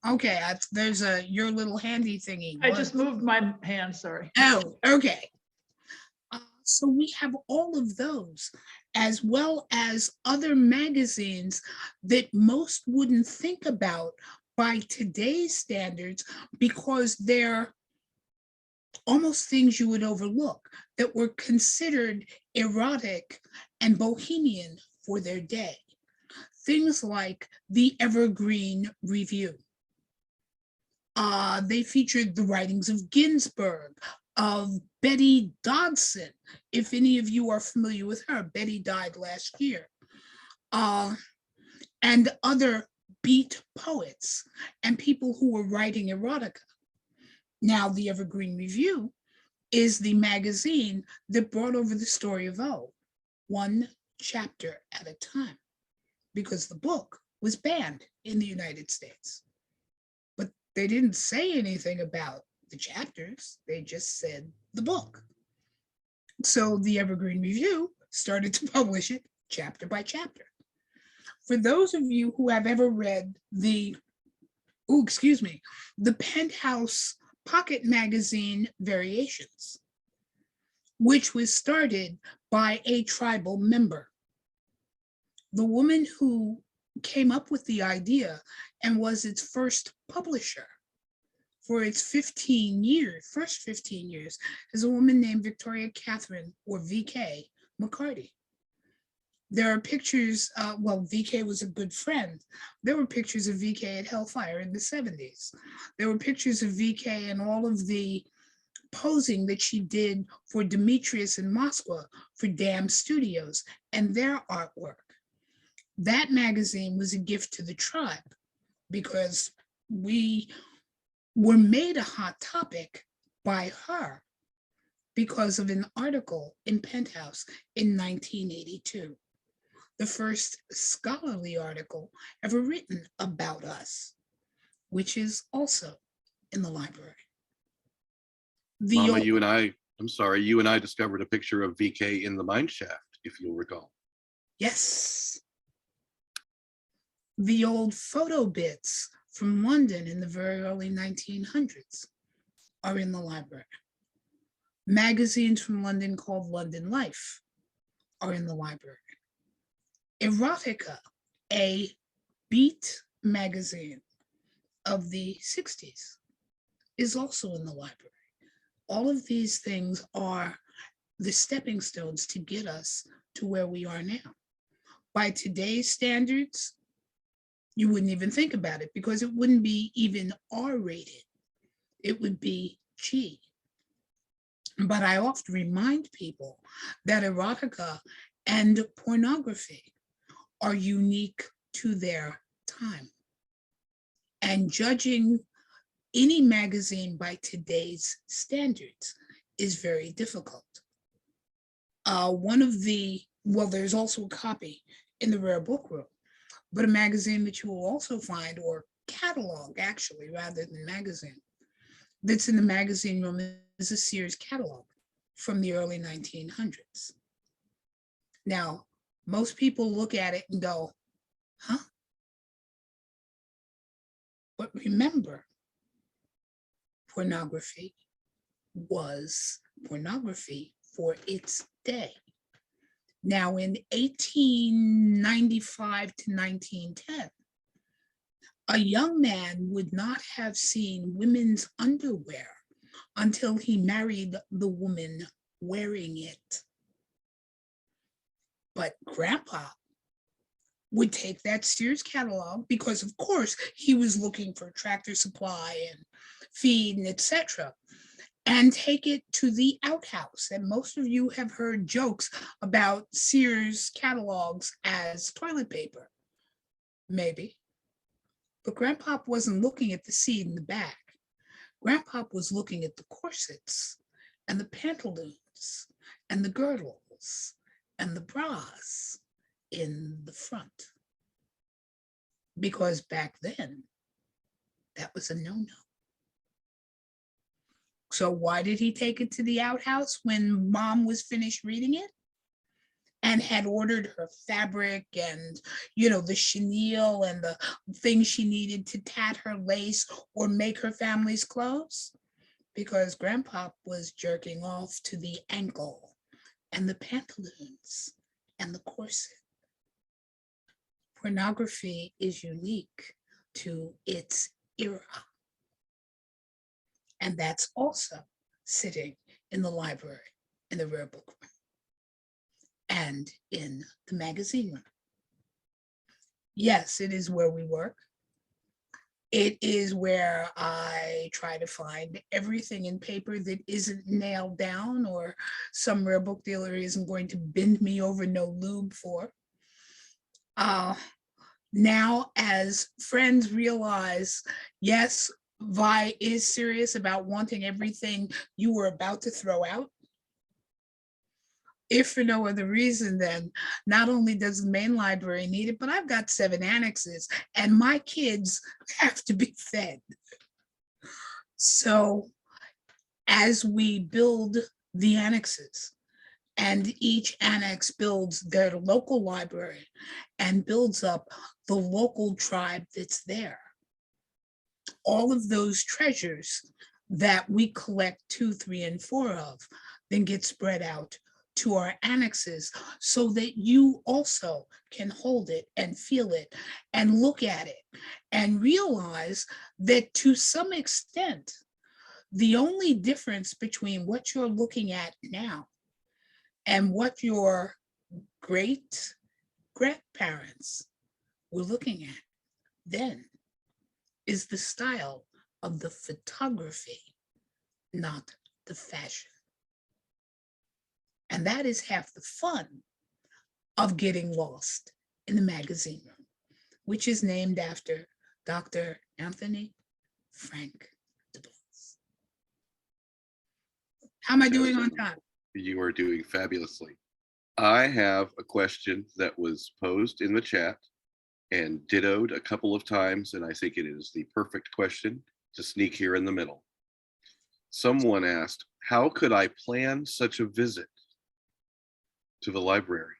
A: Okay, there's your little handy thingy.
C: I just moved my hand, sorry.
A: Oh, okay. So we have all of those, as well as other magazines that most wouldn't think about by today's standards, because they're almost things you would overlook, that were considered erotic and bohemian for their day. Things like the Evergreen Review. They featured the writings of Ginsberg, of Betty Dodson. If any of you are familiar with her, Betty died last year. And other beat poets and people who were writing erotica. Now, the Evergreen Review is the magazine that brought over the story of O, one chapter at a time, because the book was banned in the United States. But they didn't say anything about the chapters, they just said the book. So the Evergreen Review started to publish it chapter by chapter. For those of you who have ever read the oh, excuse me, the Penthouse Pocket Magazine Variations, which was started by a tribal member. The woman who came up with the idea and was its first publisher for its 15 years, first 15 years, is a woman named Victoria Catherine, or VK McCarty. There are pictures, well, VK was a good friend. There were pictures of VK at Hellfire in the 70s. There were pictures of VK and all of the posing that she did for Demetrius in Moscow for Dam Studios and their artwork. That magazine was a gift to the tribe because we were made a hot topic by her because of an article in Penthouse in 1982, the first scholarly article ever written about us, which is also in the library.
B: Mama, you and I discovered a picture of VK in the mine shaft, if you'll recall.
A: Yes. The old photo bits from London in the very early 1900s are in the library. Magazines from London called London Life are in the library. Erotica, a beat magazine of the 60s, is also in the library. All of these things are the stepping stones to get us to where we are now. By today's standards, you wouldn't even think about it because it wouldn't be even R-rated. It would be G. But I often remind people that erotica and pornography are unique to their time. And judging any magazine by today's standards is very difficult. There's also a copy in the rare book room, but a magazine that you will also find, or catalog actually, rather than magazine, that's in the magazine room is a Sears catalog from the early 1900s. Now, most people look at it and go, huh? But remember, pornography was pornography for its day. Now, in 1895 to 1910, a young man would not have seen women's underwear until he married the woman wearing it. But Grandpa would take that Sears catalog because, of course, he was looking for Tractor Supply and feed and etc., and take it to the outhouse. And most of you have heard jokes about Sears catalogs as toilet paper, maybe. But Grandpa wasn't looking at the seed in the back. Grandpa was looking at the corsets and the pantaloons and the girdles and the bras in the front. Because back then, that was a no-no. So why did he take it to the outhouse when Mom was finished reading it and had ordered her fabric and, the chenille and the things she needed to tat her lace or make her family's clothes? Because Grandpa was jerking off to the ankle and the pantaloons and the corset. Pornography is unique to its era. And that's also sitting in the library, in the rare book room, and in the magazine room. Yes, it is where we work. It is where I try to find everything in paper that isn't nailed down or some rare book dealer isn't going to bend me over no lube for. Now, as friends realize, yes, Vi is serious about wanting everything you were about to throw out. If for no other reason, then not only does the main library need it, but I've got 7 annexes and my kids have to be fed. So as we build the annexes and each annex builds their local library and builds up the local tribe that's there, all of those treasures that we collect 2, 3, and 4 of then get spread out to our annexes so that you also can hold it and feel it and look at it and realize that to some extent, the only difference between what you're looking at now and what your great grandparents were looking at then is the style of the photography, not the fashion. And that is half the fun of getting lost in the magazine room, which is named after Dr. Anthony Frank DeBlase. How am I doing on time?
B: You are doing fabulously. I have a question that was posed in the chat and dittoed a couple of times, and I think it is the perfect question to sneak here in the middle. Someone asked, how could I plan such a visit to the library?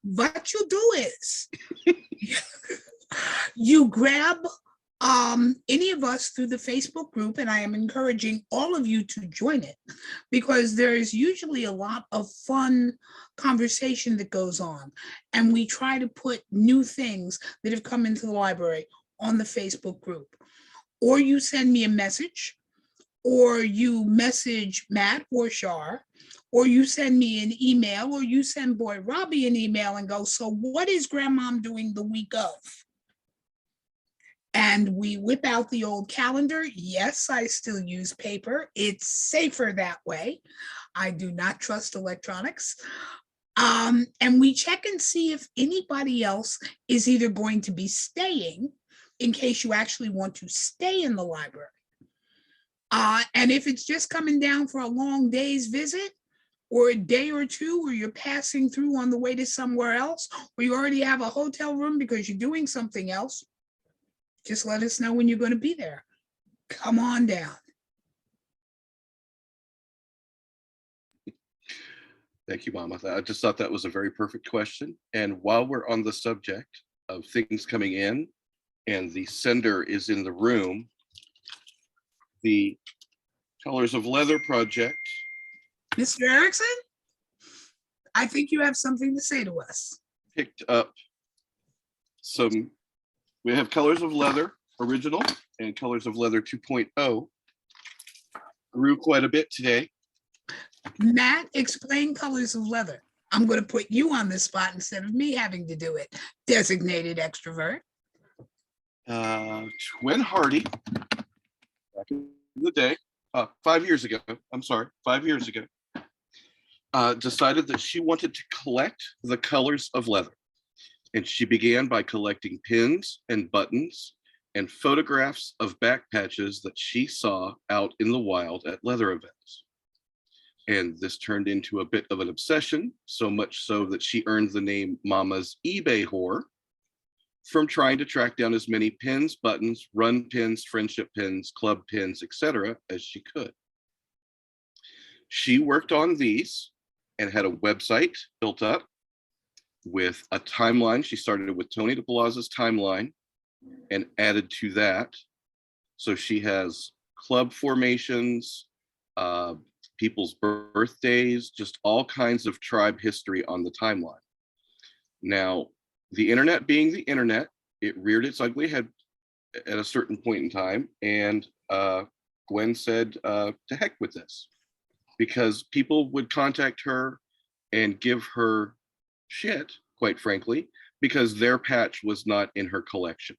A: What you do is you grab any of us through the Facebook group, and I am encouraging all of you to join it because there is usually a lot of fun conversation that goes on. And we try to put new things that have come into the library on the Facebook group. Or you send me a message, or you message Matt or Shar, or you send me an email, or you send Boy Robbie an email and go, so what is Grandmom doing the week of? And we whip out the old calendar. Yes, I still use paper. It's safer that way. I do not trust electronics. And we check and see if anybody else is either going to be staying in case you actually want to stay in the library. And if it's just coming down for a long day's visit, or a day or two where you're passing through on the way to somewhere else, or you already have a hotel room because you're doing something else, just let us know when you're going to be there. Come on down.
B: Thank you, Mama. I just thought that was a very perfect question. And while we're on the subject of things coming in and the sender is in the room, the Colors of Leather project.
A: Mr. Erickson, I think you have something to say to us.
B: Picked up some, we have Colors of Leather original and Colors of Leather 2.0. Grew quite a bit today.
A: Matt, explain Colors of Leather. I'm going to put you on the spot instead of me having to do it. Designated extrovert.
B: Gwen Hardy, back in the day, 5 years ago, I'm sorry, 5 years ago, decided that she wanted to collect the colors of leather. And she began by collecting pins and buttons and photographs of back patches that she saw out in the wild at leather events. And this turned into a bit of an obsession, so much so that she earned the name Mama's eBay whore from trying to track down as many pins, buttons, run pins, friendship pins, club pins, etc. as she could. She worked on these and had a website built up with a timeline. She started with Tony DeBlase's timeline and added to that. So she has club formations, people's birthdays, just all kinds of tribe history on the timeline. Now, the internet being the internet, it reared its ugly head at a certain point in time. And Gwen said, to heck with this, because people would contact her and give her shit, quite frankly, because their patch was not in her collection.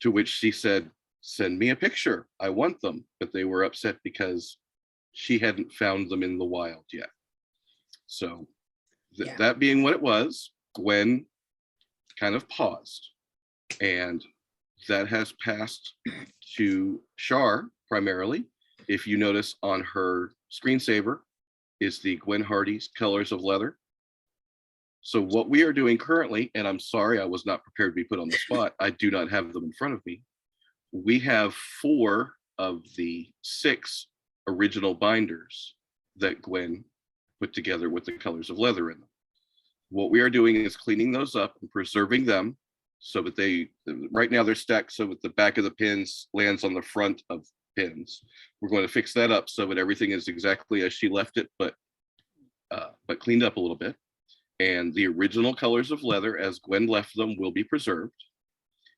B: To which she said, send me a picture. I want them. But they were upset because she hadn't found them in the wild yet. So that being what it was, Gwen kind of paused. And that has passed to Shar primarily. If you notice on her screensaver is the Gwen Hardy's Colors of Leather. So what we are doing currently, and I'm sorry I was not prepared to be put on the spot, I do not have them in front of me. We have 4 of the 6 original binders that Gwen put together with the Colors of Leather in them. What we are doing is cleaning those up and preserving them so that right now they're stacked so that the back of the pins lands on the front of pins. We're going to fix that up so that everything is exactly as she left it, but cleaned up a little bit. And the original colors of leather as Gwen left them will be preserved.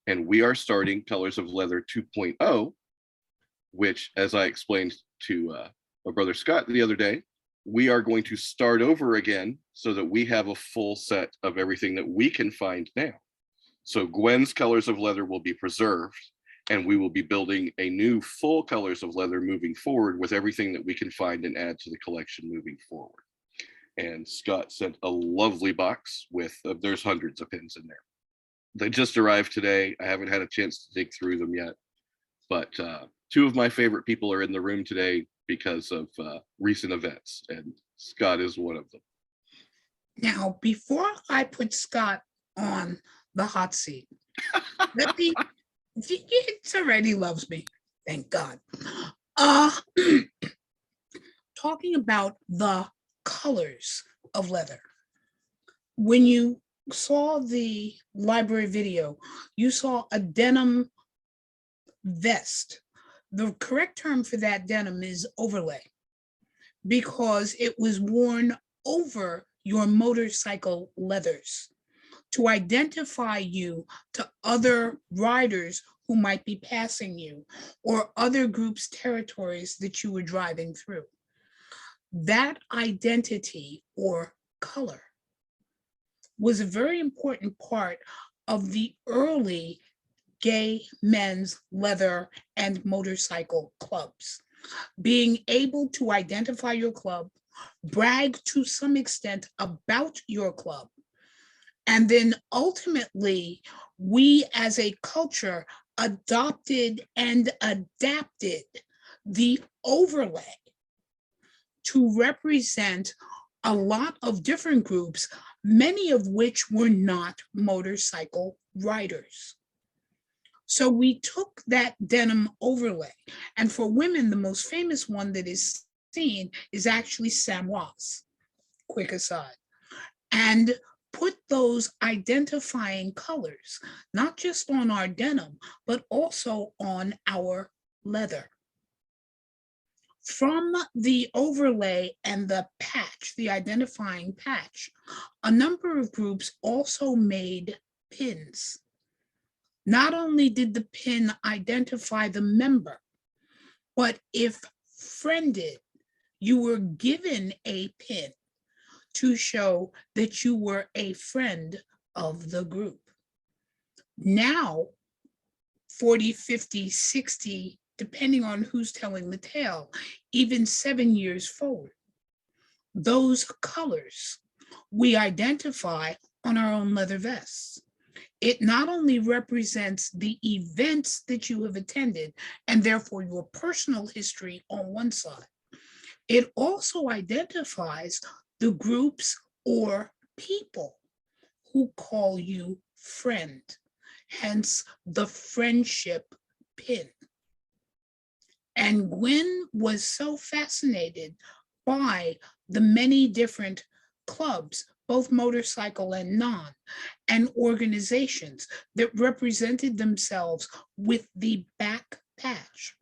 B: And we are starting Colors of Leather 2.0, which, as I explained to my brother Scott the other day, we are going to start over again so that we have a full set of everything that we can find now. So Gwen's Colors of Leather will be preserved, and we will be building a new full Colors of Leather moving forward with everything that we can find and add to the collection moving forward. And Scott sent a lovely box with, there's hundreds of pins in there. They just arrived today. I haven't had a chance to dig through them yet, but two of my favorite people are in the room today because of recent events, and Scott is one of them.
A: Now, before I put Scott on the hot seat, let me, it's already loves me, thank God. Talking about the colors of leather. When you saw the library video, you saw a denim vest. The correct term for that denim is overlay, because it was worn over your motorcycle leathers to identify you to other riders who might be passing you or other groups' territories that you were driving through. That identity or color was a very important part of the early gay men's leather and motorcycle clubs. Being able to identify your club, brag to some extent about your club, and then ultimately we as a culture adopted and adapted the overlay to represent a lot of different groups, many of which were not motorcycle riders. So we took that denim overlay, and for women, the most famous one that is seen is actually Samoa's, quick aside, and put those identifying colors, not just on our denim, but also on our leather. From the overlay and the patch, the identifying patch, a number of groups also made pins. Not only did the pin identify the member, but if friended, you were given a pin to show that you were a friend of the group. Now, 40, 50, 60, depending on who's telling the tale, even 7 years forward, those colors we identify on our own leather vests. It not only represents the events that you have attended and therefore your personal history on one side, it also identifies the groups or people who call you friend, hence the friendship pin. And Gwen was so fascinated by the many different clubs, both motorcycle and non, and organizations that represented themselves with the back patch,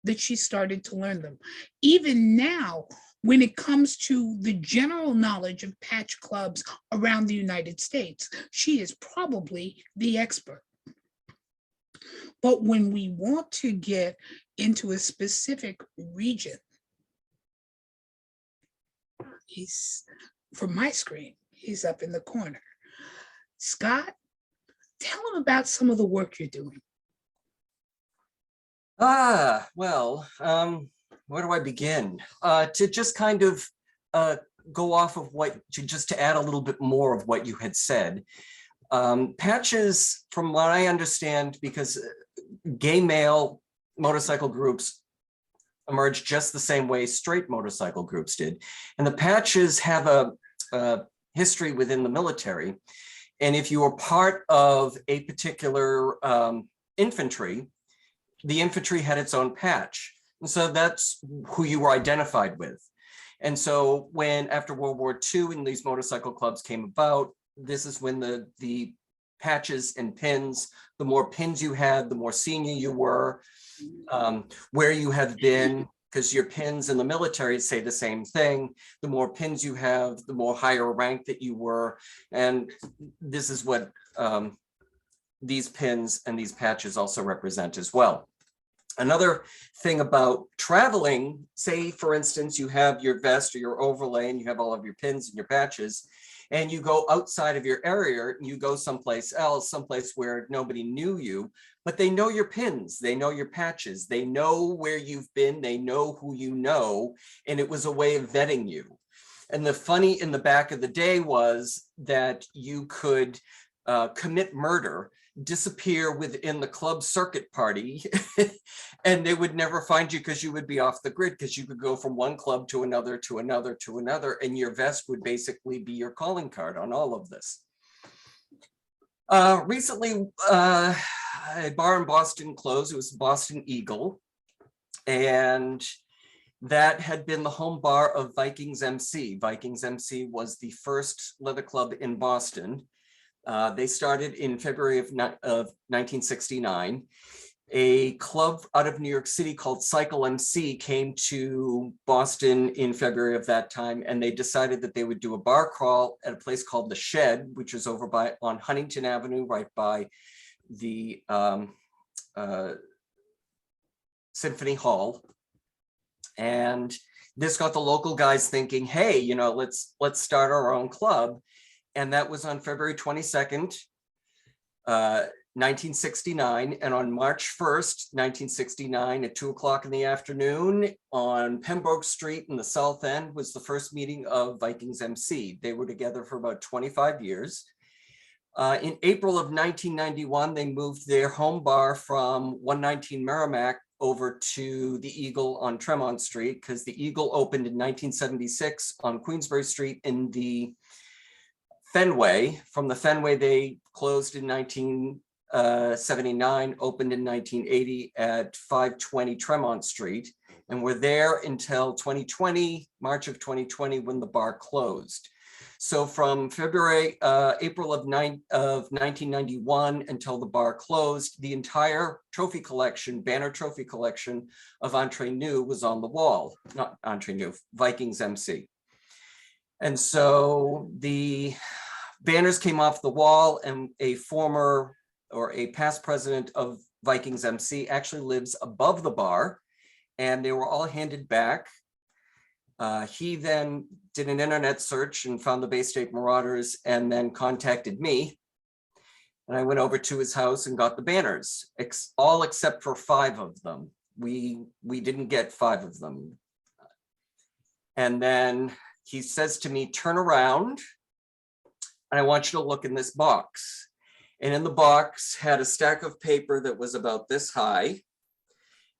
A: that she started to learn them. Even now, when it comes to the general knowledge of patch clubs around the United States, she is probably the expert. But when we want to get into a specific region, he's, from my screen, he's up in the corner. Scott, tell him about some of the work you're doing.
E: Well, where do I begin? To just kind of go off of just to add a little bit more of what you had said. Patches, from what I understand, because gay male motorcycle groups emerged just the same way straight motorcycle groups did. And the patches have a history within the military. And if you were part of a particular infantry, the infantry had its own patch. And so that's who you were identified with. And so when after World War II and these motorcycle clubs came about, this is when the patches and pins. The more pins you had, the more senior you were, where you have been, because your pins in the military say the same thing. The more pins you have, the more higher rank that you were. And this is what these pins and these patches also represent as well. Another thing about traveling, say for instance, you have your vest or your overlay and you have all of your pins and your patches, and you go outside of your area, you go someplace else, someplace where nobody knew you, but they know your pins, they know your patches, they know where you've been, they know who you know, and it was a way of vetting you. And the funny in the back of the day was that you could commit murder, disappear within the club circuit party, and they would never find you because you would be off the grid, because you could go from one club to another, to another, to another, and your vest would basically be your calling card on all of this. Recently, a bar in Boston closed. It was Boston Eagle, and that had been the home bar of Vikings MC. Vikings MC was the first leather club in Boston. They started in February of 1969. A club out of New York City called Cycle MC came to Boston in February of that time, and they decided that they would do a bar crawl at a place called The Shed, which is over on Huntington Avenue, right by the Symphony Hall. And this got the local guys thinking, hey, you know, let's start our own club. And that was on February 22nd, 1969. And on March 1st, 1969, at 2 o'clock in the afternoon on Pembroke Street in the South End was the first meeting of Vikings MC. They were together for about 25 years. In April of 1991, they moved their home bar from 119 Merrimack over to the Eagle on Tremont Street, because the Eagle opened in 1976 on Queensbury Street in the Fenway. From the Fenway, they closed in 1979, opened in 1980 at 520 Tremont Street, and were there until 2020, March of 2020, when the bar closed. So from April of 1991 until the bar closed, the entire trophy collection, banner trophy collection of Entre Nous was on the wall, not Entre Nous, Vikings MC. And so the banners came off the wall, and a former or a past president of Vikings MC actually lives above the bar, and they were all handed back. He then did an internet search and found the Bay State Marauders, and then contacted me. And I went over to his house and got the banners, all except for 5 of them. We didn't get 5 of them. And then he says to me, turn around, and I want you to look in this box. And in the box had a stack of paper that was about this high.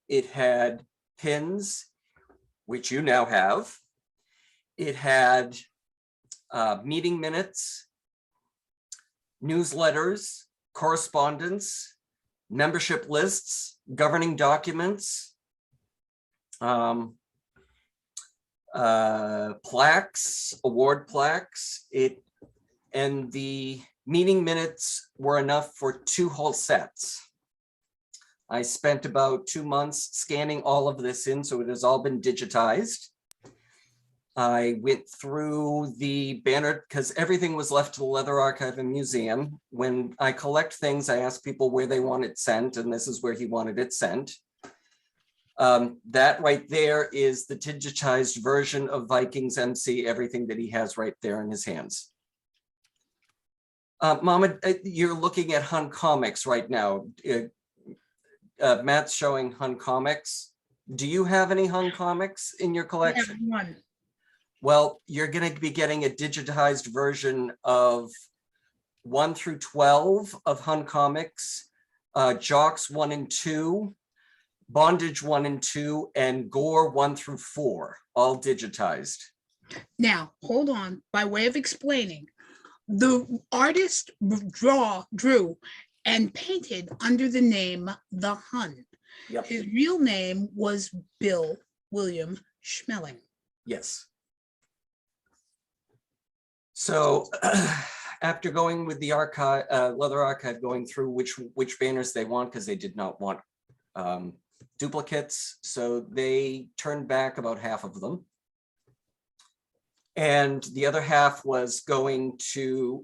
E: It had pins, which you now have. It had meeting minutes, newsletters, correspondence, membership lists, governing documents, plaques, award plaques. And the meeting minutes were enough for 2 whole sets. I spent about 2 months scanning all of this in, so it has all been digitized. I went through the banner, because everything was left to the Leather Archive and Museum. When I collect things, I ask people where they want it sent, and this is where he wanted it sent. That right there is the digitized version of Vikings MC, everything that he has right there in his hands. Mama, you're looking at Hun Comics right now. Matt's showing Hun Comics. Do you have any Hun Comics in your collection?
A: I have one.
E: Well, you're going to be getting a digitized version of 1 through 12 of Hun Comics, Jocks 1 and 2, Bondage 1 and 2, and Gore 1 through 4, all digitized.
A: Now, hold on. By way of explaining, the artist drew and painted under the name The Hun.
E: Yep.
A: His real name was Bill William Schmeling.
E: Yes. So after going with the archive, Leather Archive, going through which banners they want, because they did not want duplicates. So they turned back about half of them. And the other half was going to,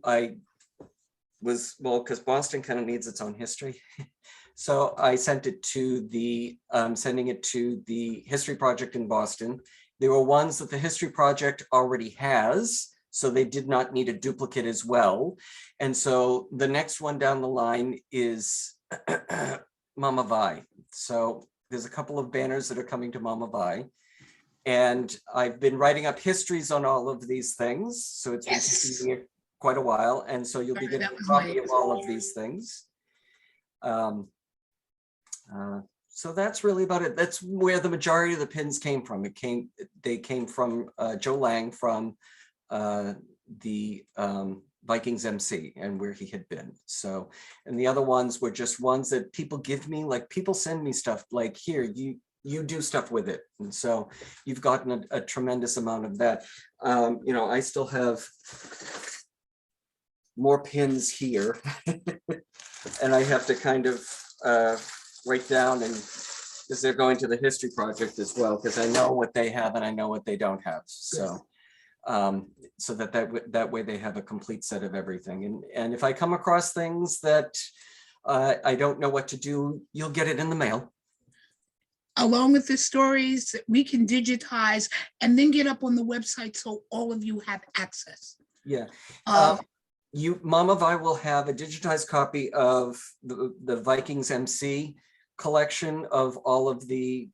E: because Boston kind of needs its own history. So I sent it to sending it to the History Project in Boston. There were ones that the History Project already has, so they did not need a duplicate as well. And so the next one down the line is Mama Vi. So there's a couple of banners that are coming to Mama Vi. And I've been writing up histories on all of these things. So it's been taking me quite a while. And so you'll be getting a copy of all of these things. So that's really about it. That's where the majority of the pins came from. They came from Joe Lang from the Vikings MC and where he had been. So, and the other ones were just ones that people give me, like people send me stuff like, here, you do stuff with it. And so you've gotten a tremendous amount of that. You know, I still have more pins here and I have to kind of write down, and because they're going to the History Project as well, because I know what they have and I know what they don't have. So so that way they have a complete set of everything. And if I come across things that I don't know what to do, you'll get it in the mail.
A: Along with the stories that we can digitize and then get up on the website so all of you have access.
E: Yeah. Mama Vi will have a digitized copy of the Vikings MC collection of all of the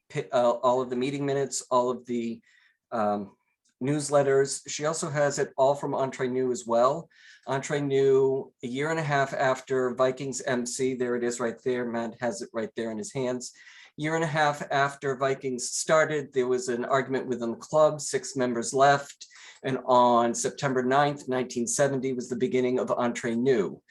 E: meeting minutes, all of the newsletters. She also has it all from Entre Nous as well. Entre Nous, a year and a half after Vikings MC, there it is right there. Matt has it right there in his hands. Year and a half after Vikings started, there was an argument within the club, 6 members left. And on September 9th, 1970 was the beginning of Entre Nous.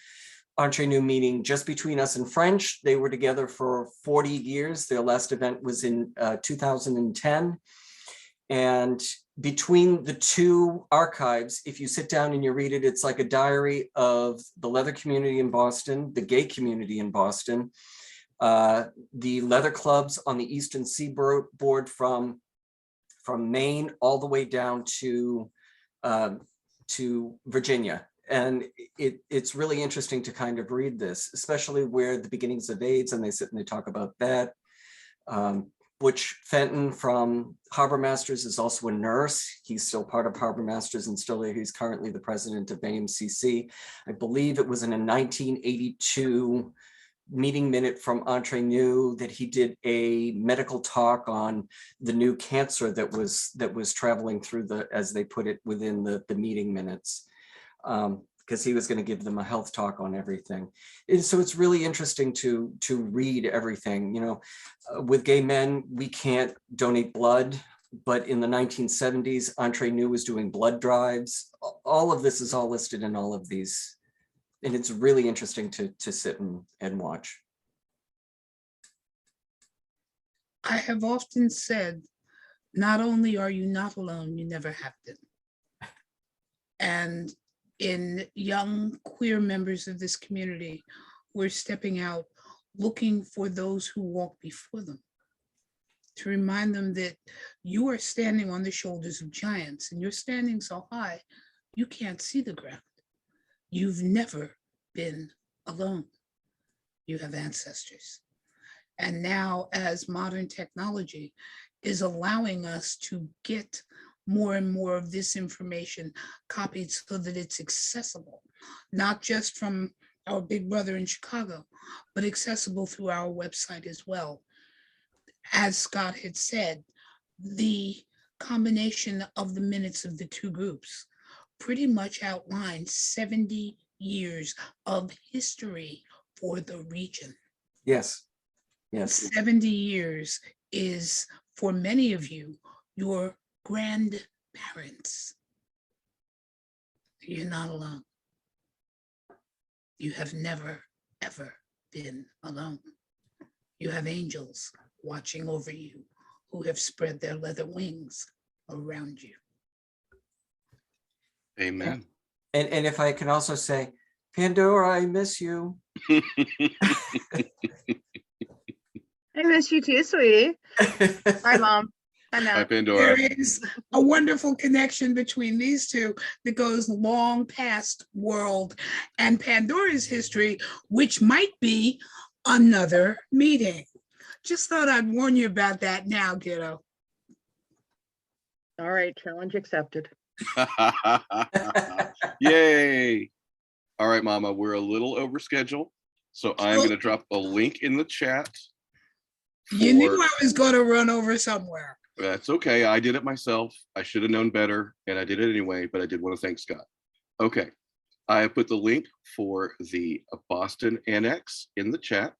E: Entre Nous meaning just between us and French. They were together for 40 years. Their last event was in 2010. And between the two archives, if you sit down and you read it, it's like a diary of the leather community in Boston, the gay community in Boston, the leather clubs on the Eastern Seaboard from Maine all the way down to Virginia. And it's really interesting to kind of read this, especially where the beginnings of AIDS, and they sit and they talk about that. Butch Fenton from Harbor Masters is also a nurse. He's still part of Harbor Masters and still there. He's currently the president of AMCC. I believe it was in a 1982 meeting minute from Entre Nous that he did a medical talk on the new cancer that was traveling through as they put it, within the meeting minutes, because he was going to give them a health talk on everything. And so it's really interesting to read everything. You know, with gay men, we can't donate blood, but in the 1970s, Entre Nous was doing blood drives. All of this is all listed in all of these. And it's really interesting to sit and watch.
A: I have often said, not only are you not alone, you never have been. And in young queer members of this community, we're stepping out, looking for those who walk before them, to remind them that you are standing on the shoulders of giants and you're standing so high, you can't see the ground. You've never been alone. You have ancestors. And now, as modern technology is allowing us to get more and more of this information copied so that it's accessible, not just from our big brother in Chicago, but accessible through our website as well. As Scott had said, the combination of the minutes of the two groups pretty much outlines 70 years of history for the region.
E: Yes, yes.
A: 70 years is, for many of you, your grandparents. You're not alone. You have never, ever been alone. You have angels watching over you who have spread their leather wings around you.
B: Amen.
E: And if I can also say, Pandora, I miss you.
F: I miss you too, sweetie. Bye, Mom. Bye now.
B: Hi, Pandora.
A: There is a wonderful connection between these two that goes long past world and Pandora's history, which might be another meeting. Just thought I'd warn you about that now, kiddo.
F: All right, challenge accepted.
B: Yay. All right, Mama, we're a little over schedule. So I'm going to drop a link in the chat.
A: You knew I was going to run over somewhere.
B: That's okay. I did it myself. I should have known better, and I did it anyway, but I did want to thank Scott. Okay. I have put the link for the Boston Annex in the chat.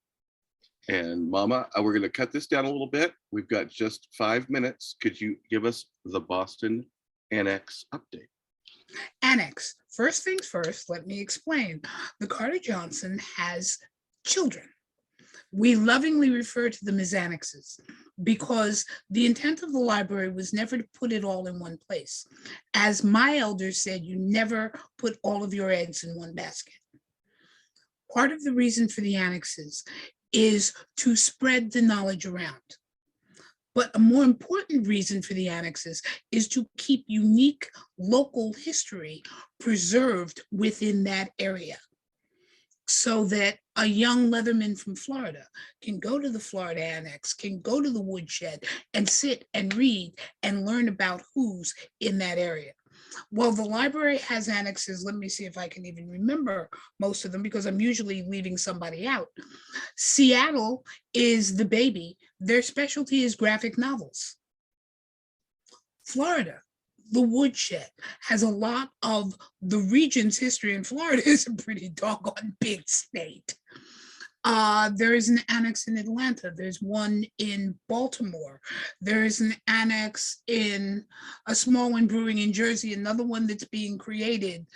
B: And Mama, we're going to cut this down a little bit. We've got just 5 minutes. Could you give us the Boston Annex update?
A: Annex. First things first, let me explain. The Carter-Johnson has children. We lovingly refer to them as annexes because the intent of the library was never to put it all in one place. As my elders said, you never put all of your eggs in one basket. Part of the reason for the annexes is to spread the knowledge around. But a more important reason for the annexes is to keep unique local history preserved within that area so that a young Leatherman from Florida can go to the Florida Annex, can go to the woodshed and sit and read and learn about who's in that area. Well, the library has annexes. Let me see if I can even remember most of them because I'm usually leaving somebody out. Seattle is the baby. Their specialty is graphic novels. Florida, the woodshed, has a lot of the region's history, and Florida is a pretty doggone big state. There is an annex in Atlanta. There's one in Baltimore. There is an annex in a small one brewing in Jersey, another one that's being created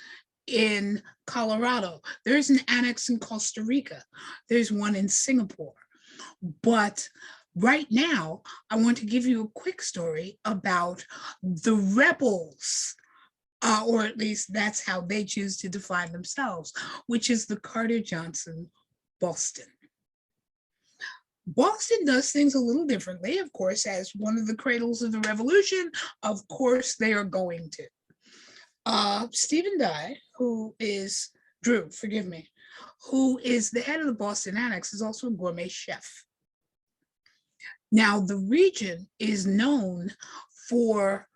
A: in Colorado. There's an annex in Costa Rica. There's one in Singapore. But right now, I want to give you a quick story about the rebels, or at least that's how they choose to define themselves, which is the Carter-Johnson Boston. Boston does things a little differently, of course, as one of the cradles of the revolution. Of course, they are going to. Stephen Dye, who is Drew, forgive me, who is the head of the Boston Annex, is also a gourmet chef. Now, the region is known for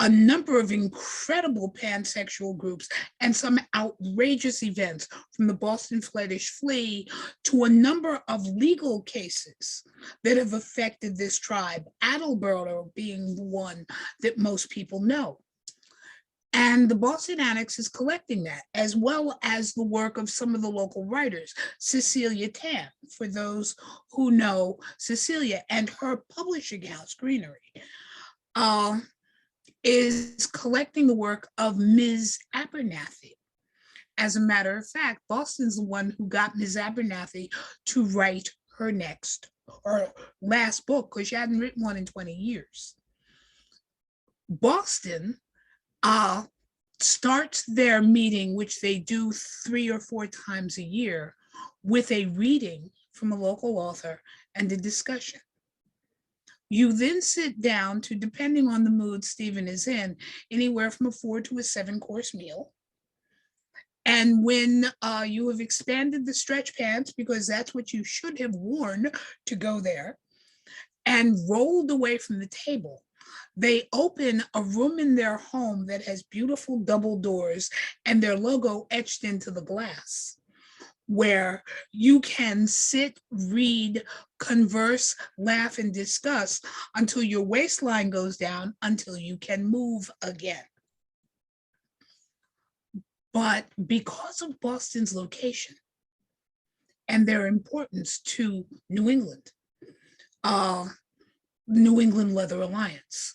A: a number of incredible pansexual groups and some outrageous events, from the Boston Fetish Flea to a number of legal cases that have affected this tribe, Attleboro being the one that most people know. And the Boston Annex is collecting that, as well as the work of some of the local writers. Cecilia Tan, for those who know Cecilia, and her publishing house, Greenery, is collecting the work of Ms. Abernathy. As a matter of fact, Boston's the one who got Ms. Abernathy to write her last book, because she hadn't written one in 20 years. Boston starts their meeting, which they do 3 or 4 times a year, with a reading from a local author and a discussion. You then sit down to, depending on the mood Stephen is in, anywhere from a 4 to a 7-course meal. And when you have expanded the stretch pants, because that's what you should have worn to go there, and rolled away from the table, they open a room in their home that has beautiful double doors and their logo etched into the glass, where you can sit, read, converse, laugh, and discuss until your waistline goes down, until you can move again. But because of Boston's location and their importance to New England, New England Leather Alliance,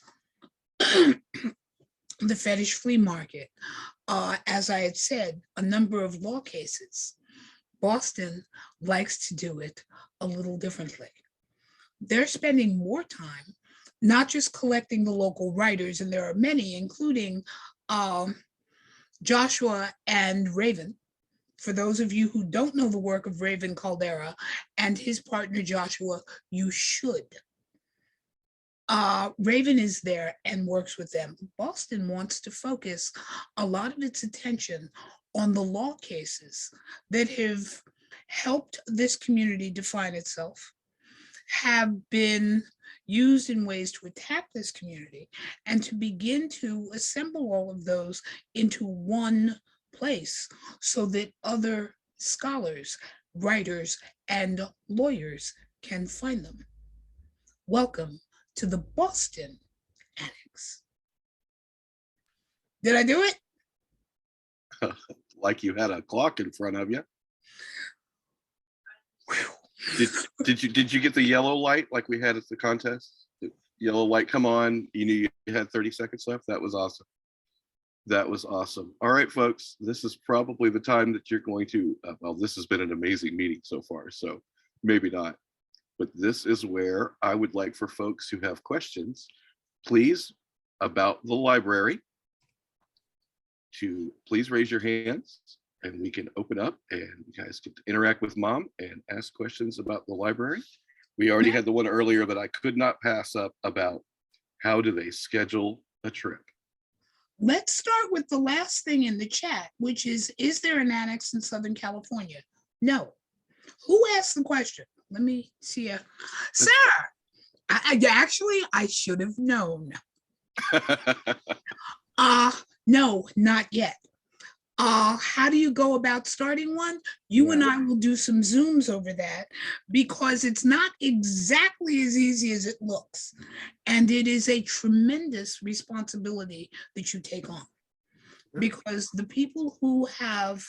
A: the Fetish Flea Market, as I had said, a number of law cases, Boston likes to do it a little differently. They're spending more time not just collecting the local writers, and there are many, including Joshua and Raven. For those of you who don't know the work of Raven Caldera and his partner Joshua, you should. Raven is there and works with them. Boston wants to focus a lot of its attention on the law cases that have helped this community define itself, have been used in ways to attack this community, and to begin to assemble all of those into one place so that other scholars, writers, and lawyers can find them. Welcome to the Boston Annex. Did I do it?
B: Like you had a clock in front of you. Did you get the yellow light like we had at the contest? The yellow light come on, you knew you had 30 seconds left. That was awesome. That was awesome. All right, folks, this is probably the time that you're going to, well, this has been an amazing meeting so far, so maybe not. But this is where I would like for folks who have questions, please, about the library, to please raise your hands and we can open up and you guys get to interact with Mom and ask questions about the library. We already had the one earlier that I could not pass up about how do they schedule a trip.
A: Let's start with the last thing in the chat, which is there an annex in Southern California? No. Who asked the question? Let me see. Sir, I should have known. No, not yet. How do you go about starting one? You and I will do some Zooms over that because it's not exactly as easy as it looks. And it is a tremendous responsibility that you take on because the people who have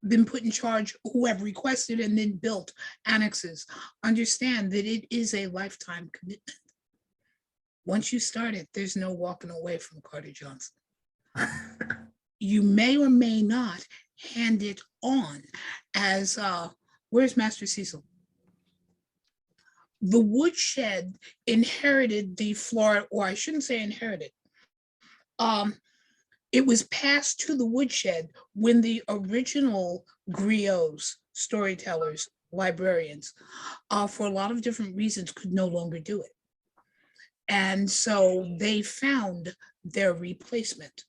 A: been put in charge, who have requested and then built annexes, understand that it is a lifetime commitment. Once you start it, there's no walking away from Carter Johnson. You may or may not hand it on as, where's Master Cecil? The woodshed inherited the Florida, or I shouldn't say inherited. It was passed to the woodshed when the original griots, storytellers, librarians, for a lot of different reasons could no longer do it. And so they found their replacement,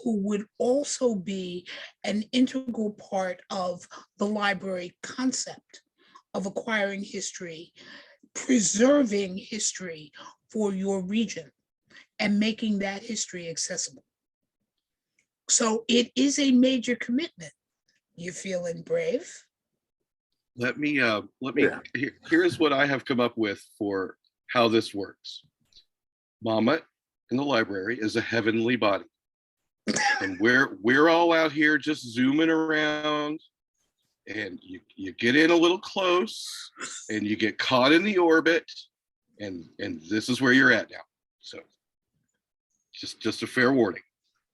A: who would also be an integral part of the library concept of acquiring history, preserving history for your region, and making that history accessible. So it is a major commitment. You feeling brave?
B: Let me, here's what I have come up with for how this works. Mama in the library is a heavenly body. And we're all out here just zooming around, and you get in a little close and you get caught in the orbit, and this is where you're at now. So just a fair warning.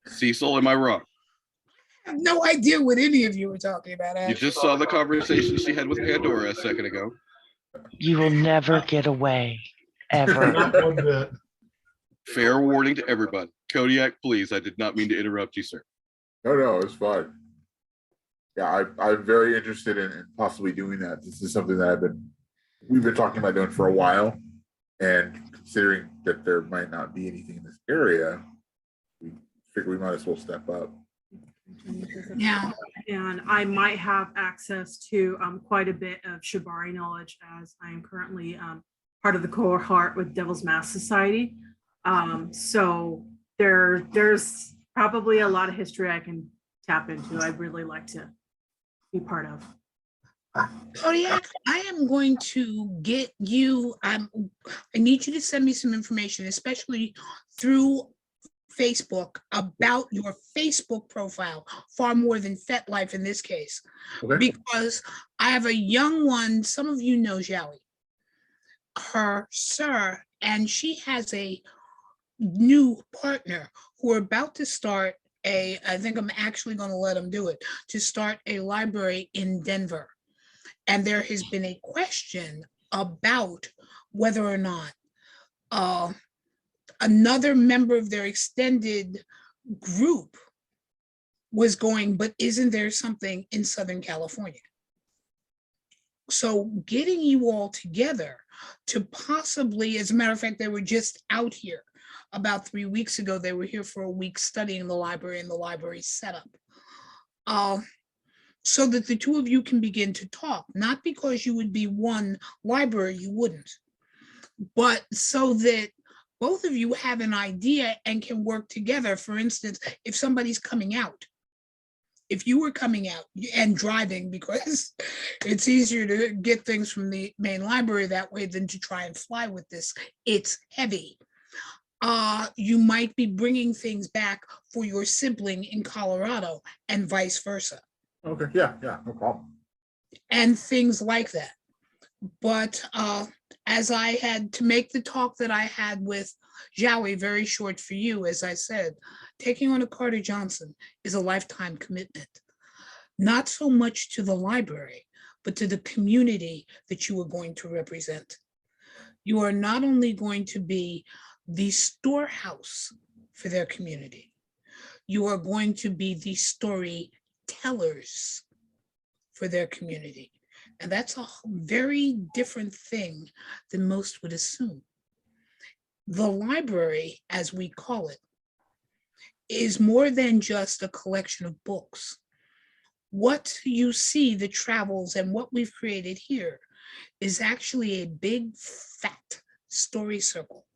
B: Cecil, am I wrong?
A: I have no idea what any of you were talking about.
B: You just saw the conversation she had with Pandora a second ago.
G: You will never get away, ever.
D: Not one bit.
B: Fair warning to everybody. Kodiak, please, I did not mean to interrupt you, sir.
H: No, it's fine. Yeah, I'm very interested in possibly doing that. This is something that we've been talking about doing for a while, and considering that there might not be anything in this area, we figure we might as well step up.
A: Yeah.
I: And I might have access to quite a bit of Shibari knowledge, as I am currently part of the cohort with Devil's Mask Society. So there's probably a lot of history I can tap into. I'd really like to be part of.
A: Kodiak, I am going to get you, I need you to send me some information, especially through Facebook, about your Facebook profile, far more than FetLife in this case.
H: Okay.
A: Because I have a young one, some of you know Xiaoi, her sir, and she has a new partner who are about to start I think I'm actually going to let them do it, to start a library in Denver. And there has been a question about whether or not another member of their extended group was going, but isn't there something in Southern California? So getting you all together to possibly, as a matter of fact, they were just out here about 3 weeks ago. They were here for a week studying the library and the library setup. So that the two of you can begin to talk, not because you would be one library, you wouldn't, but so that both of you have an idea and can work together. For instance, if somebody's coming out, if you were coming out and driving, because it's easier to get things from the main library that way than to try and fly with this, it's heavy. You might be bringing things back for your sibling in Colorado and vice versa.
H: Okay, yeah, no problem.
A: And things like that. But as I had to make the talk that I had with Jowie, very short for you, as I said, taking on a Carter Johnson is a lifetime commitment, not so much to the library, but to the community that you are going to represent. You are not only going to be the storehouse for their community, you are going to be the storytellers for their community. And that's a very different thing than most would assume. The library, as we call it, is more than just a collection of books. What you see, the travels and what we've created here is actually a big, fat story circle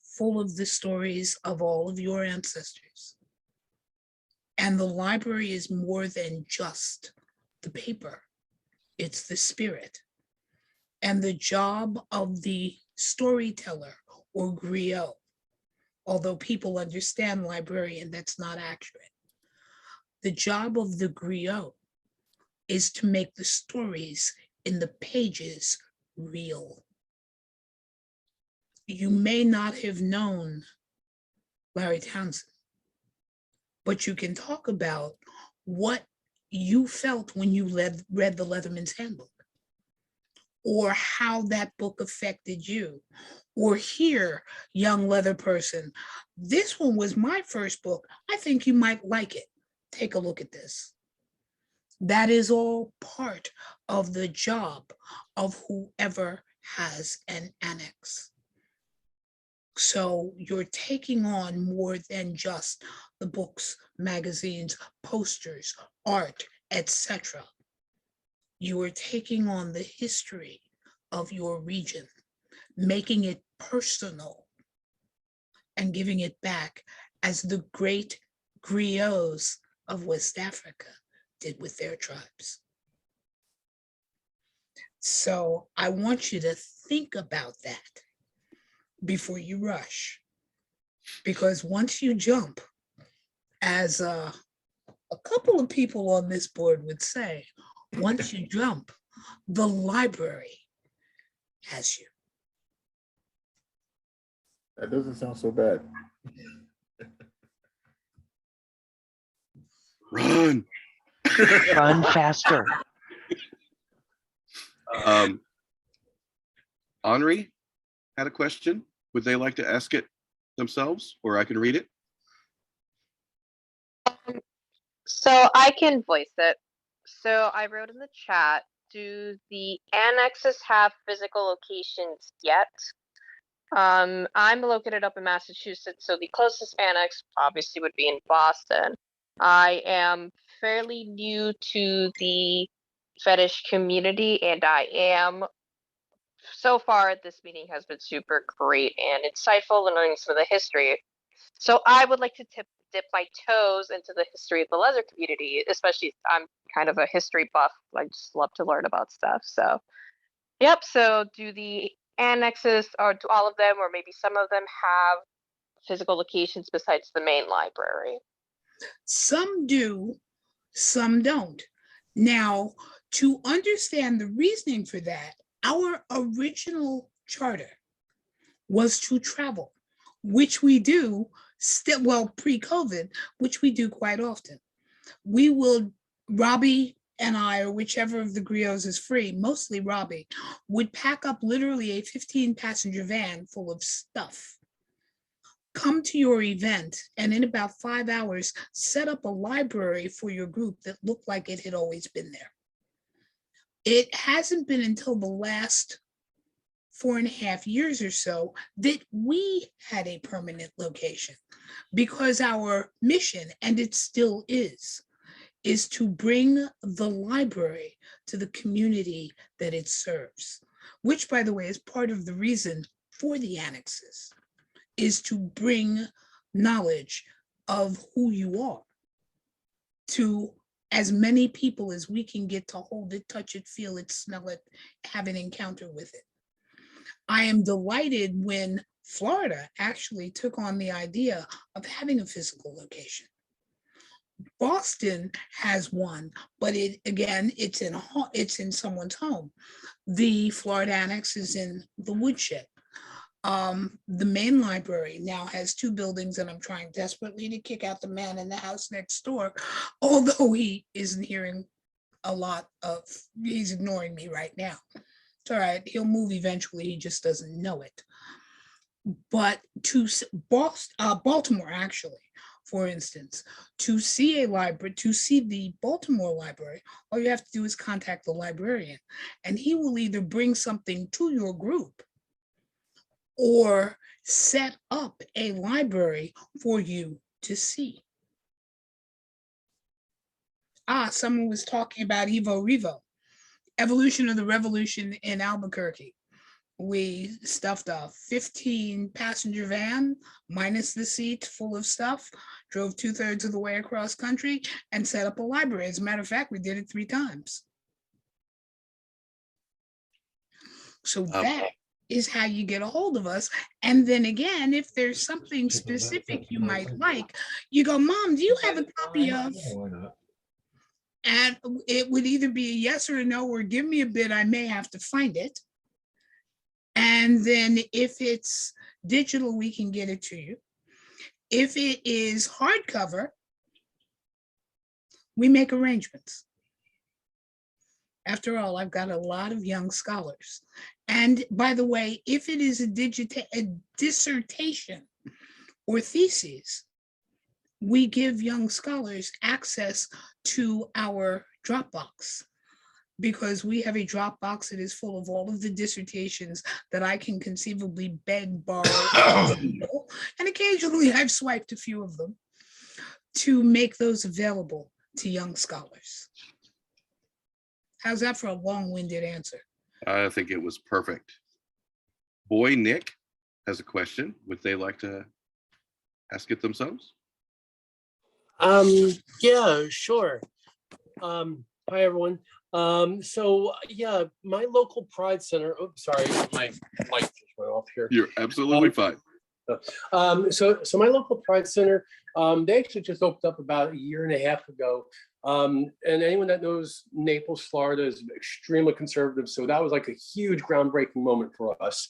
A: full of the stories of all of your ancestors. And the library is more than just the paper. It's the spirit. And the job of the storyteller or griot, although people understand librarian, that's not accurate. The job of the griot is to make the stories in the pages real. You may not have known Larry Townsend, but you can talk about what you felt when you read the Leatherman's Handbook, or how that book affected you, or here, young leather person, this one was my first book. I think you might like it. Take a look at this. That is all part of the job of whoever has an annex. So you're taking on more than just the books, magazines, posters, art, etc. You are taking on the history of your region, making it personal and giving it back as the great griots of West Africa did with their tribes. So I want you to think about that before you rush, because once you jump, as a couple of people on this board would say, once you jump, the library has you.
H: That doesn't sound so bad.
B: Run.
G: Run faster.
B: Henri had a question. Would they like to ask it themselves, or I can read it?
F: So I can voice it. So I wrote in the chat, do the annexes have physical locations yet? I'm located up in Massachusetts, so the closest annex obviously would be in Boston. I am fairly new to the fetish community, and I am, so far this meeting has been super great and insightful in learning some of the history. So I would like to dip my toes into the history of the leather community, especially I'm kind of a history buff. I just love to learn about stuff. So, yep. So do the annexes, or do all of them, or maybe some of them, have physical locations besides the main library?
A: Some do, some don't. Now, to understand the reasoning for that, our original charter was to travel, which we do still, well, pre-COVID, which we do quite often. We will, Robbie and I, or whichever of the griots is free, mostly Robbie, would pack up literally a 15-passenger van full of stuff, come to your event and in about 5 hours, set up a library for your group that looked like it had always been there. It hasn't been until the last 4.5 years or so that we had a permanent location, because our mission, and it still is to bring the library to the community that it serves, which, by the way, is part of the reason for the annexes, is to bring knowledge of who you are to as many people as we can get to hold it, touch it, feel it, smell it, have an encounter with it. I am delighted when Florida actually took on the idea of having a physical location. Boston has one, but it's in someone's home. The Florida Annex is in the woodshed. The main library now has 2 buildings, and I'm trying desperately to kick out the man in the house next door, although he isn't hearing a lot of, he's ignoring me right now. It's all right, he'll move eventually, he just doesn't know it. But to Baltimore, actually, for instance, to see a library, to see the Baltimore library, all you have to do is contact the librarian, and he will either bring something to your group or set up a library for you to see. Someone was talking about Evo Revo, Evolution of the Revolution in Albuquerque. We stuffed a 15-passenger van, minus the seat, full of stuff, drove 2/3 of the way across country, and set up a library. As a matter of fact, we did it 3 times. So that is how you get a hold of us. And then again, if there's something specific you might like, you go, Mom, do you have a copy of? And it would either be a yes or a no, or give me a bid, I may have to find it. And then if it's digital, we can get it to you. If it is hardcover, we make arrangements. After all, I've got a lot of young scholars. And by the way, if it is a dissertation or thesis, we give young scholars access to our Dropbox, because we have a Dropbox that is full of all of the dissertations that I can conceivably beg, borrow, and occasionally I've swiped a few of them to make those available to young scholars. How's that for a long-winded answer?
B: I think it was perfect. Boy Nick has a question. Would they like to ask it themselves?
J: Yeah, sure. Hi, everyone. So yeah, my local Pride Center, oops, sorry, my mic just went off here.
B: You're absolutely fine.
J: So my local Pride Center, they actually just opened up about 1.5 years ago. And anyone that knows Naples, Florida is extremely conservative. So that was like a huge groundbreaking moment for us.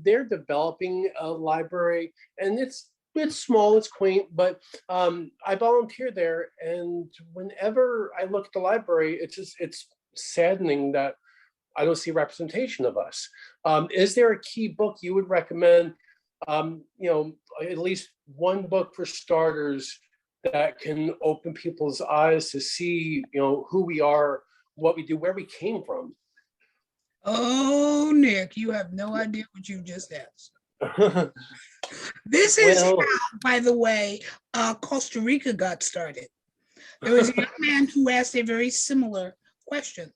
J: They're developing a library, and it's small, it's quaint, but I volunteer there, and whenever I look at the library, it's saddening that I don't see representation of us. Is there a key book you would recommend? You know, at least one book for starters that can open people's eyes to see, you know, who we are, what we do, where we came from.
A: Oh, Nick, you have no idea what you just asked. This is how, by the way, Costa Rica got started. There was a young man who asked a very similar question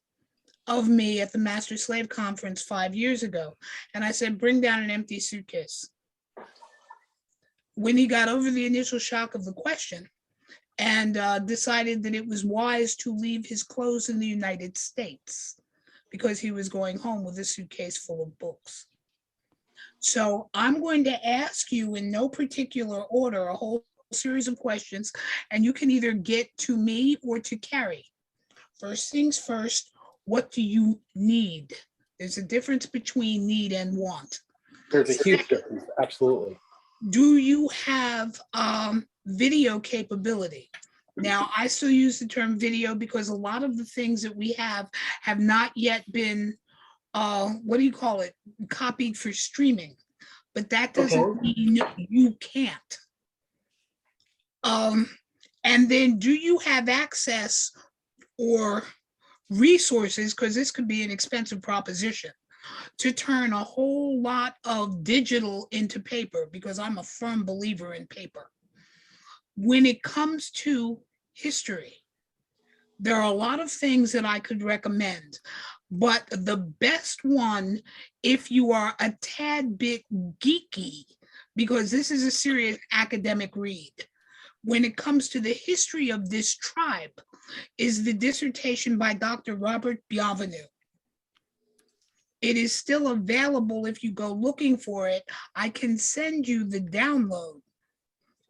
A: of me at the Master Slave Conference 5 years ago. And I said, bring down an empty suitcase. When he got over the initial shock of the question and decided that it was wise to leave his clothes in the United States because he was going home with a suitcase full of books. So I'm going to ask you in no particular order a whole series of questions, and you can either get to me or to Cary. First things first, what do you need? There's a difference between need and want.
J: There's a huge difference, absolutely.
A: Do you have video capability? Now, I still use the term video because a lot of the things that we have not yet been, what do you call it, copied for streaming. but that doesn't mean you can't. And then do you have access or resources, because this could be an expensive proposition, to turn a whole lot of digital into paper, because I'm a firm believer in paper. When it comes to history, there are a lot of things that I could recommend, but the best one, if you are a tad bit geeky, because this is a serious academic read, when it comes to the history of this tribe, is the dissertation by Dr. Robert Bienvenu. It is still available if you go looking for it. I can send you the download,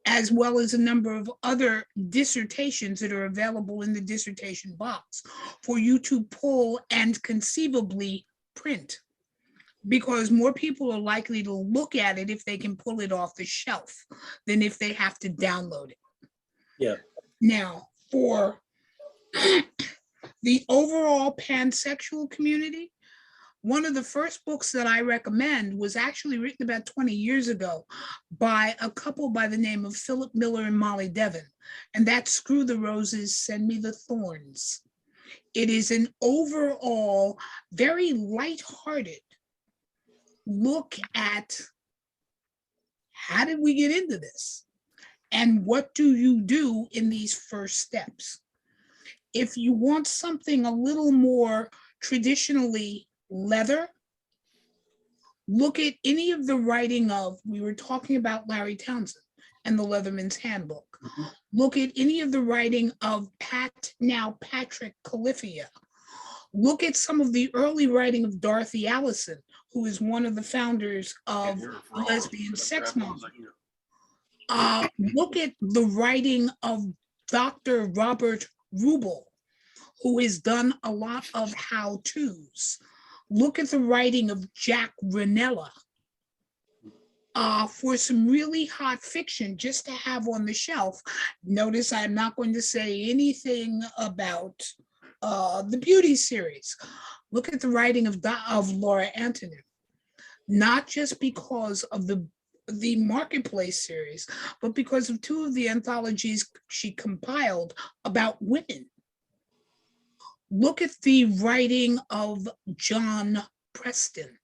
A: as well as a number of other dissertations that are available in the dissertation box for you to pull and conceivably print, because more people are likely to look at it if they can pull it off the shelf than if they have to download it.
J: Yeah.
A: Now, for the overall pansexual community, one of the first books that I recommend was actually written about 20 years ago by a couple by the name of Philip Miller and Molly Devon, and that's Screw the Roses, Send Me the Thorns. It is an overall very lighthearted look at how did we get into this? And what do you do in these first steps? If you want something a little more traditionally leather, look at any of the writing of, we were talking about Larry Townsend and the Leatherman's Handbook. Look at any of the writing of Patrick Califia. Look at some of the early writing of Dorothy Allison, who is one of the founders of the lesbian sex movement. Look at the writing of Dr. Robert Rubel, who has done a lot of how-tos. Look at the writing of Jack Ranella for some really hot fiction just to have on the shelf. Notice I'm not going to say anything about the beauty series. Look at the writing of Laura Antonou, not just because of the Marketplace series, but because of two of the anthologies she compiled about women. Look at the writing of John Preston.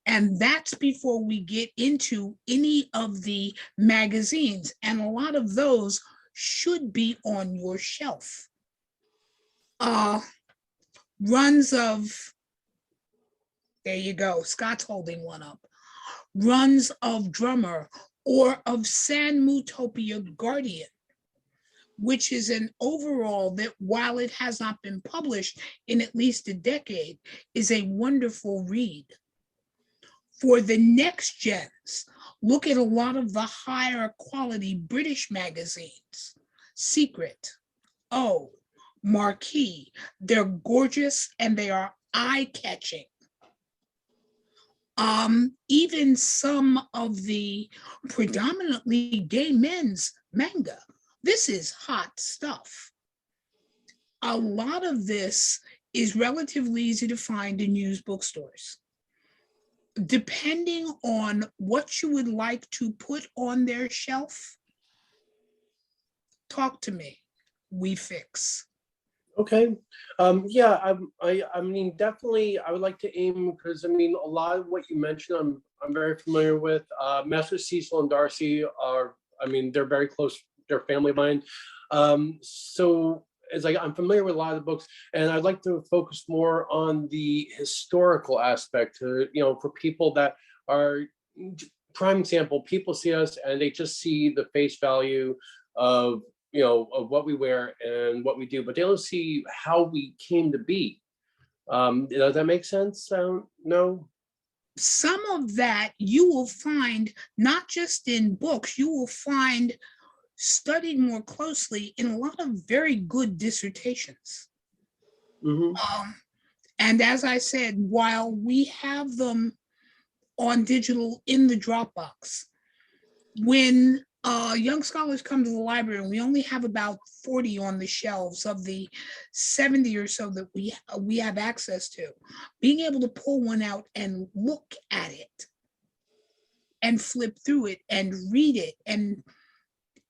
A: And that's before we get into any of the magazines. And a lot of those should be on your shelf. Runs of, there you go, Scott's holding one up. Runs of Drummer or of San Mutopia Guardian, which is an overall that, while it has not been published in at least a decade, is a wonderful read. For the next gens, look at a lot of the higher quality British magazines. Secret, O, Marquee. They're gorgeous and they are eye-catching. Even some of the predominantly gay men's manga. This is hot stuff. A lot of this is relatively easy to find in used bookstores. Depending on what you would like to put on their shelf, talk to me. We fix.
J: Okay. Yeah, I mean, definitely, I would like to aim, because I mean, a lot of what you mentioned, I'm very familiar with. Master Cecil and Darcy are, I mean, they're very close, they're family of mine. So it's like, I'm familiar with a lot of the books, and I'd like to focus more on the historical aspect, you know, for people that are, prime example, people see us and they just see the face value of, you know, of what we wear and what we do, but they don't see how we came to be. Does that make sense? No?
A: Some of that you will find not just in books, you will find studied more closely in a lot of very good dissertations.
J: Mm-hmm.
A: And as I said, while we have them on digital in the Dropbox, when young scholars come to the library, and we only have about 40 on the shelves of the 70 or so that we have access to, being able to pull one out and look at it and flip through it and read it. And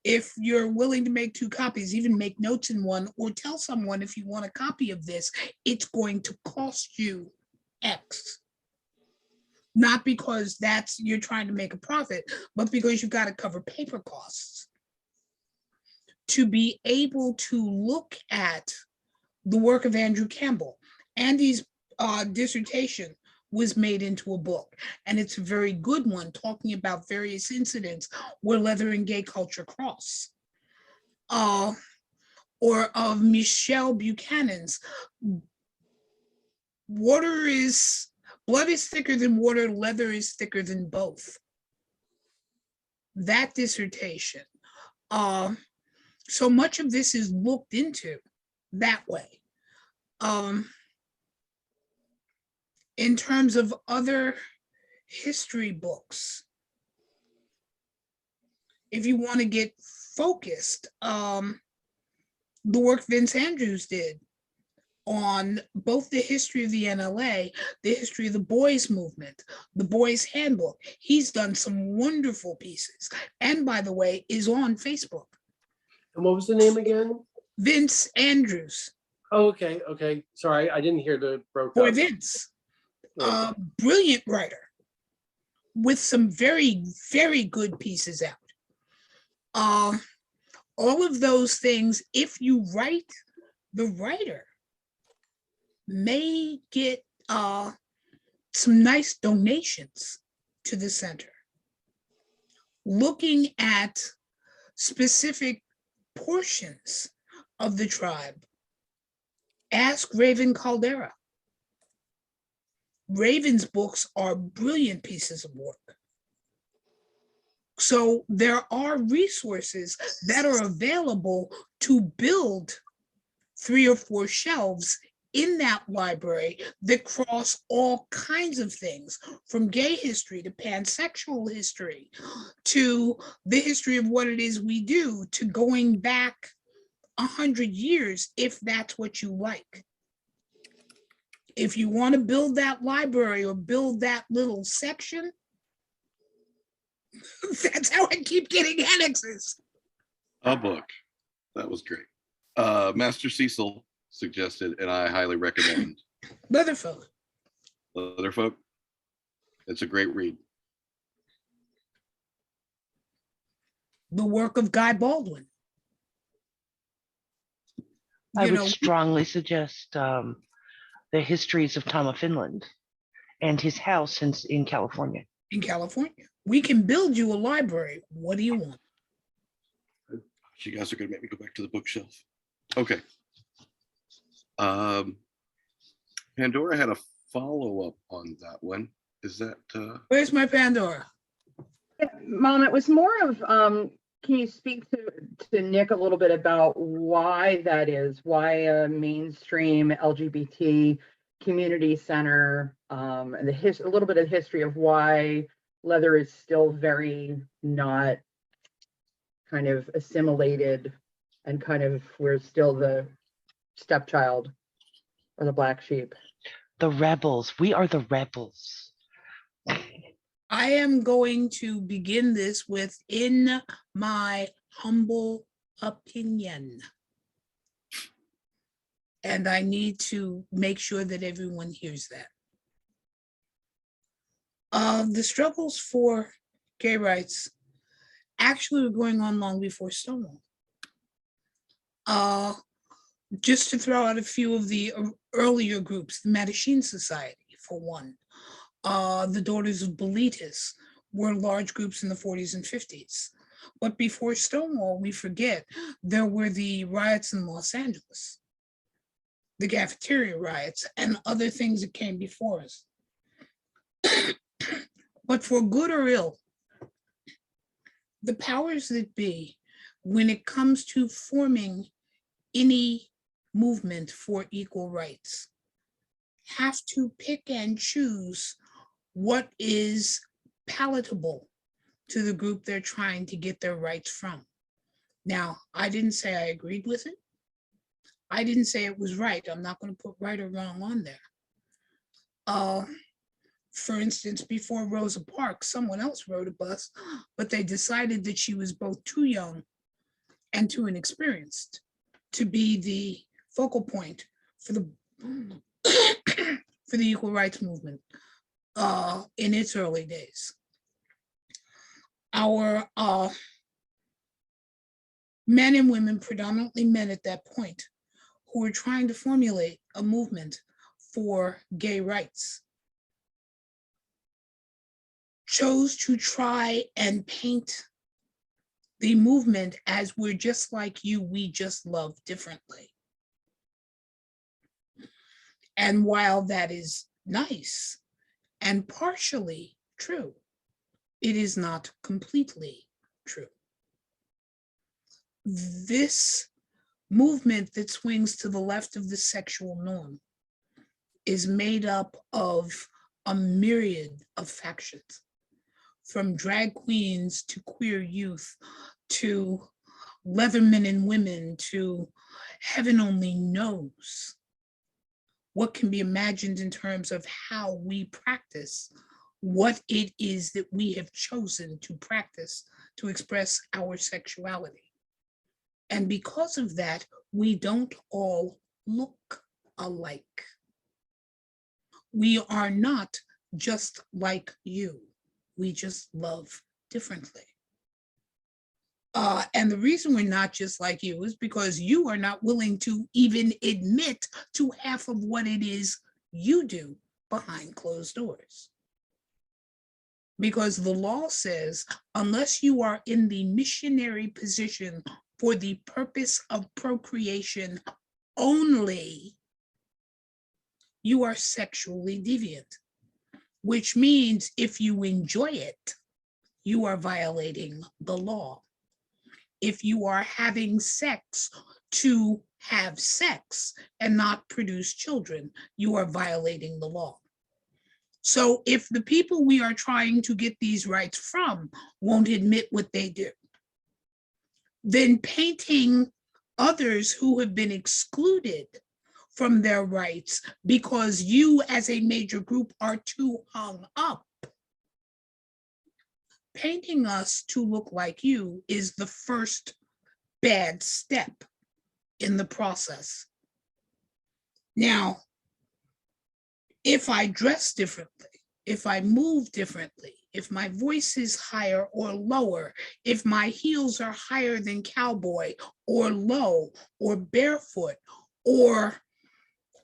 A: if you're willing to make 2 copies, even make notes in one, or tell someone if you want a copy of this, it's going to cost you X. Not because you're trying to make a profit, but because you've got to cover paper costs. To be able to look at the work of Andrew Campbell. Andy's dissertation was made into a book, and it's a very good one, talking about various incidents where leather and gay culture cross. Or of Michelle Buchanan's blood is thicker than water, leather is thicker than both. That dissertation. So much of this is looked into that way. In terms of other history books, if you want to get focused, the work Vince Andrews did on both the history of the NLA, the history of the boys movement, the boys handbook. He's done some wonderful pieces, and by the way, is on Facebook.
J: And what was the name again?
A: Vince Andrews.
J: Oh, okay. Sorry, I didn't hear the broke
A: Boy,
J: up.
A: Vince, brilliant writer with some very, very good pieces out. All of those things, if you write, the writer may get some nice donations to the center. Looking at specific portions of the tribe, ask Raven Caldera. Raven's books are brilliant pieces of work. So there are resources that are available to build 3 or 4 shelves in that library that cross all kinds of things, from gay history to pansexual history, to the history of what it is we do, to going back 100 years, if that's what you like. If you want to build that library or build that little section, that's how I keep getting annexes.
B: A book. That was great. Master Cecil suggested, and I highly recommend,
A: Leatherfolk.
B: Leatherfolk. It's a great read.
A: The work of Guy Baldwin.
G: I would strongly suggest the histories of Tom of Finland and his house in California.
A: In California. We can build you a library. What do you want?
B: You guys are going to make me go back to the bookshelf. Okay. Pandora had a follow-up on that one. Is that
A: Where's my Pandora?
K: Mom, it was more of can you speak to Nick a little bit about why that is, why a mainstream LGBT community center, and a little bit of history of why leather is still very not kind of assimilated, and kind of we're still the stepchild or the black sheep.
G: The rebels. We are the rebels.
A: I am going to begin this with, in my humble opinion. And I need to make sure that everyone hears that. The struggles for gay rights actually were going on long before Stonewall. Just to throw out a few of the earlier groups, the Mattachine Society, for one. The Daughters of Bilitis were large groups in the 40s and 50s. But before Stonewall, we forget, there were the riots in Los Angeles, the cafeteria riots, and other things that came before us. But for good or ill, the powers that be, when it comes to forming any movement for equal rights, have to pick and choose what is palatable to the group they're trying to get their rights from. Now, I didn't say I agreed with it. I didn't say it was right. I'm not going to put right or wrong on there. For instance, before Rosa Parks, someone else rode a bus, but they decided that she was both too young and too inexperienced to be the focal point for the for the equal rights movement in its early days. Our men and women, predominantly men at that point, who were trying to formulate a movement for gay rights, chose to try and paint the movement as we're just like you, we just love differently. And while that is nice and partially true, it is not completely true. This movement that swings to the left of the sexual norm is made up of a myriad of factions, from drag queens to queer youth to leathermen and women to heaven only knows what can be imagined in terms of how we practice what it is that we have chosen to practice to express our sexuality. And because of that, we don't all look alike. We are not just like you. We just love differently. And the reason we're not just like you is because you are not willing to even admit to half of what it is you do behind closed doors. Because the law says, unless you are in the missionary position for the purpose of procreation only, you are sexually deviant, which means if you enjoy it, you are violating the law. If you are having sex to have sex and not produce children, you are violating the law. So if the people we are trying to get these rights from won't admit what they do, then painting others who have been excluded from their rights because you as a major group are too hung up, painting us to look like you is the first bad step in the process. Now, if I dress differently, if I move differently, if my voice is higher or lower, if my heels are higher than cowboy or low or barefoot, or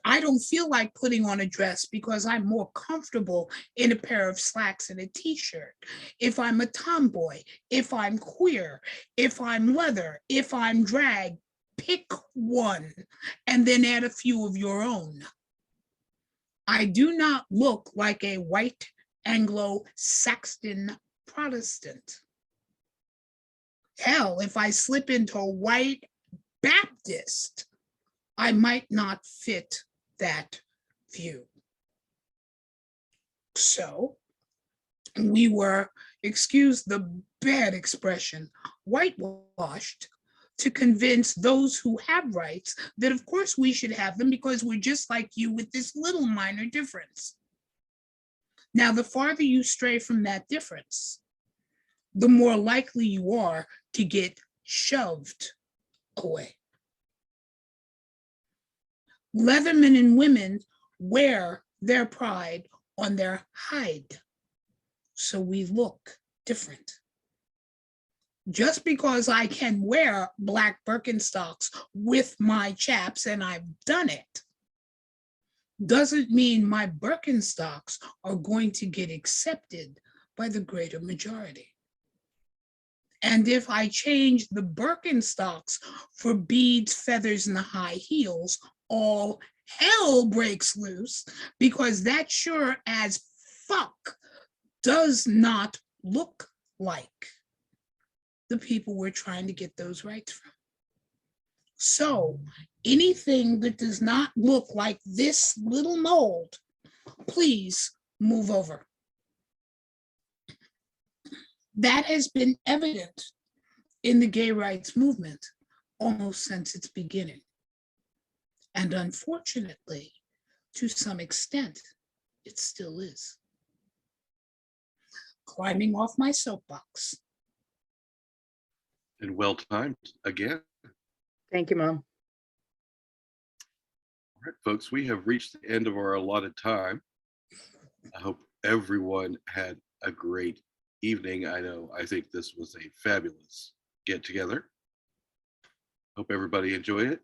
A: I don't feel like putting on a dress because I'm more comfortable in a pair of slacks and a t-shirt. If I'm a tomboy, if I'm queer, if I'm leather, if I'm drag, pick one and then add a few of your own. I do not look like a white Anglo-Saxon Protestant. Hell, if I slip into a white Baptist, I might not fit that view. So we were, excuse the bad expression, whitewashed to convince those who have rights that of course we should have them because we're just like you with this little minor difference. Now, the farther you stray from that difference, the more likely you are to get shoved away. Leathermen and women wear their pride on their hide, so we look different. Just because I can wear black Birkenstocks with my chaps, and I've done it, doesn't mean my Birkenstocks are going to get accepted by the greater majority. And if I change the Birkenstocks for beads, feathers, and the high heels, all hell breaks loose because that sure as fuck does not look like the people we're trying to get those rights from. So anything that does not look like this little mold, please move over. That has been evident in the gay rights movement almost since its beginning. And unfortunately, to some extent, it still is. climbing off my soapbox.
B: And well timed again.
K: Thank you, Mom.
B: All right, folks, we have reached the end of our allotted time. I hope everyone had a great evening. I think this was a fabulous get together. Hope everybody enjoyed it.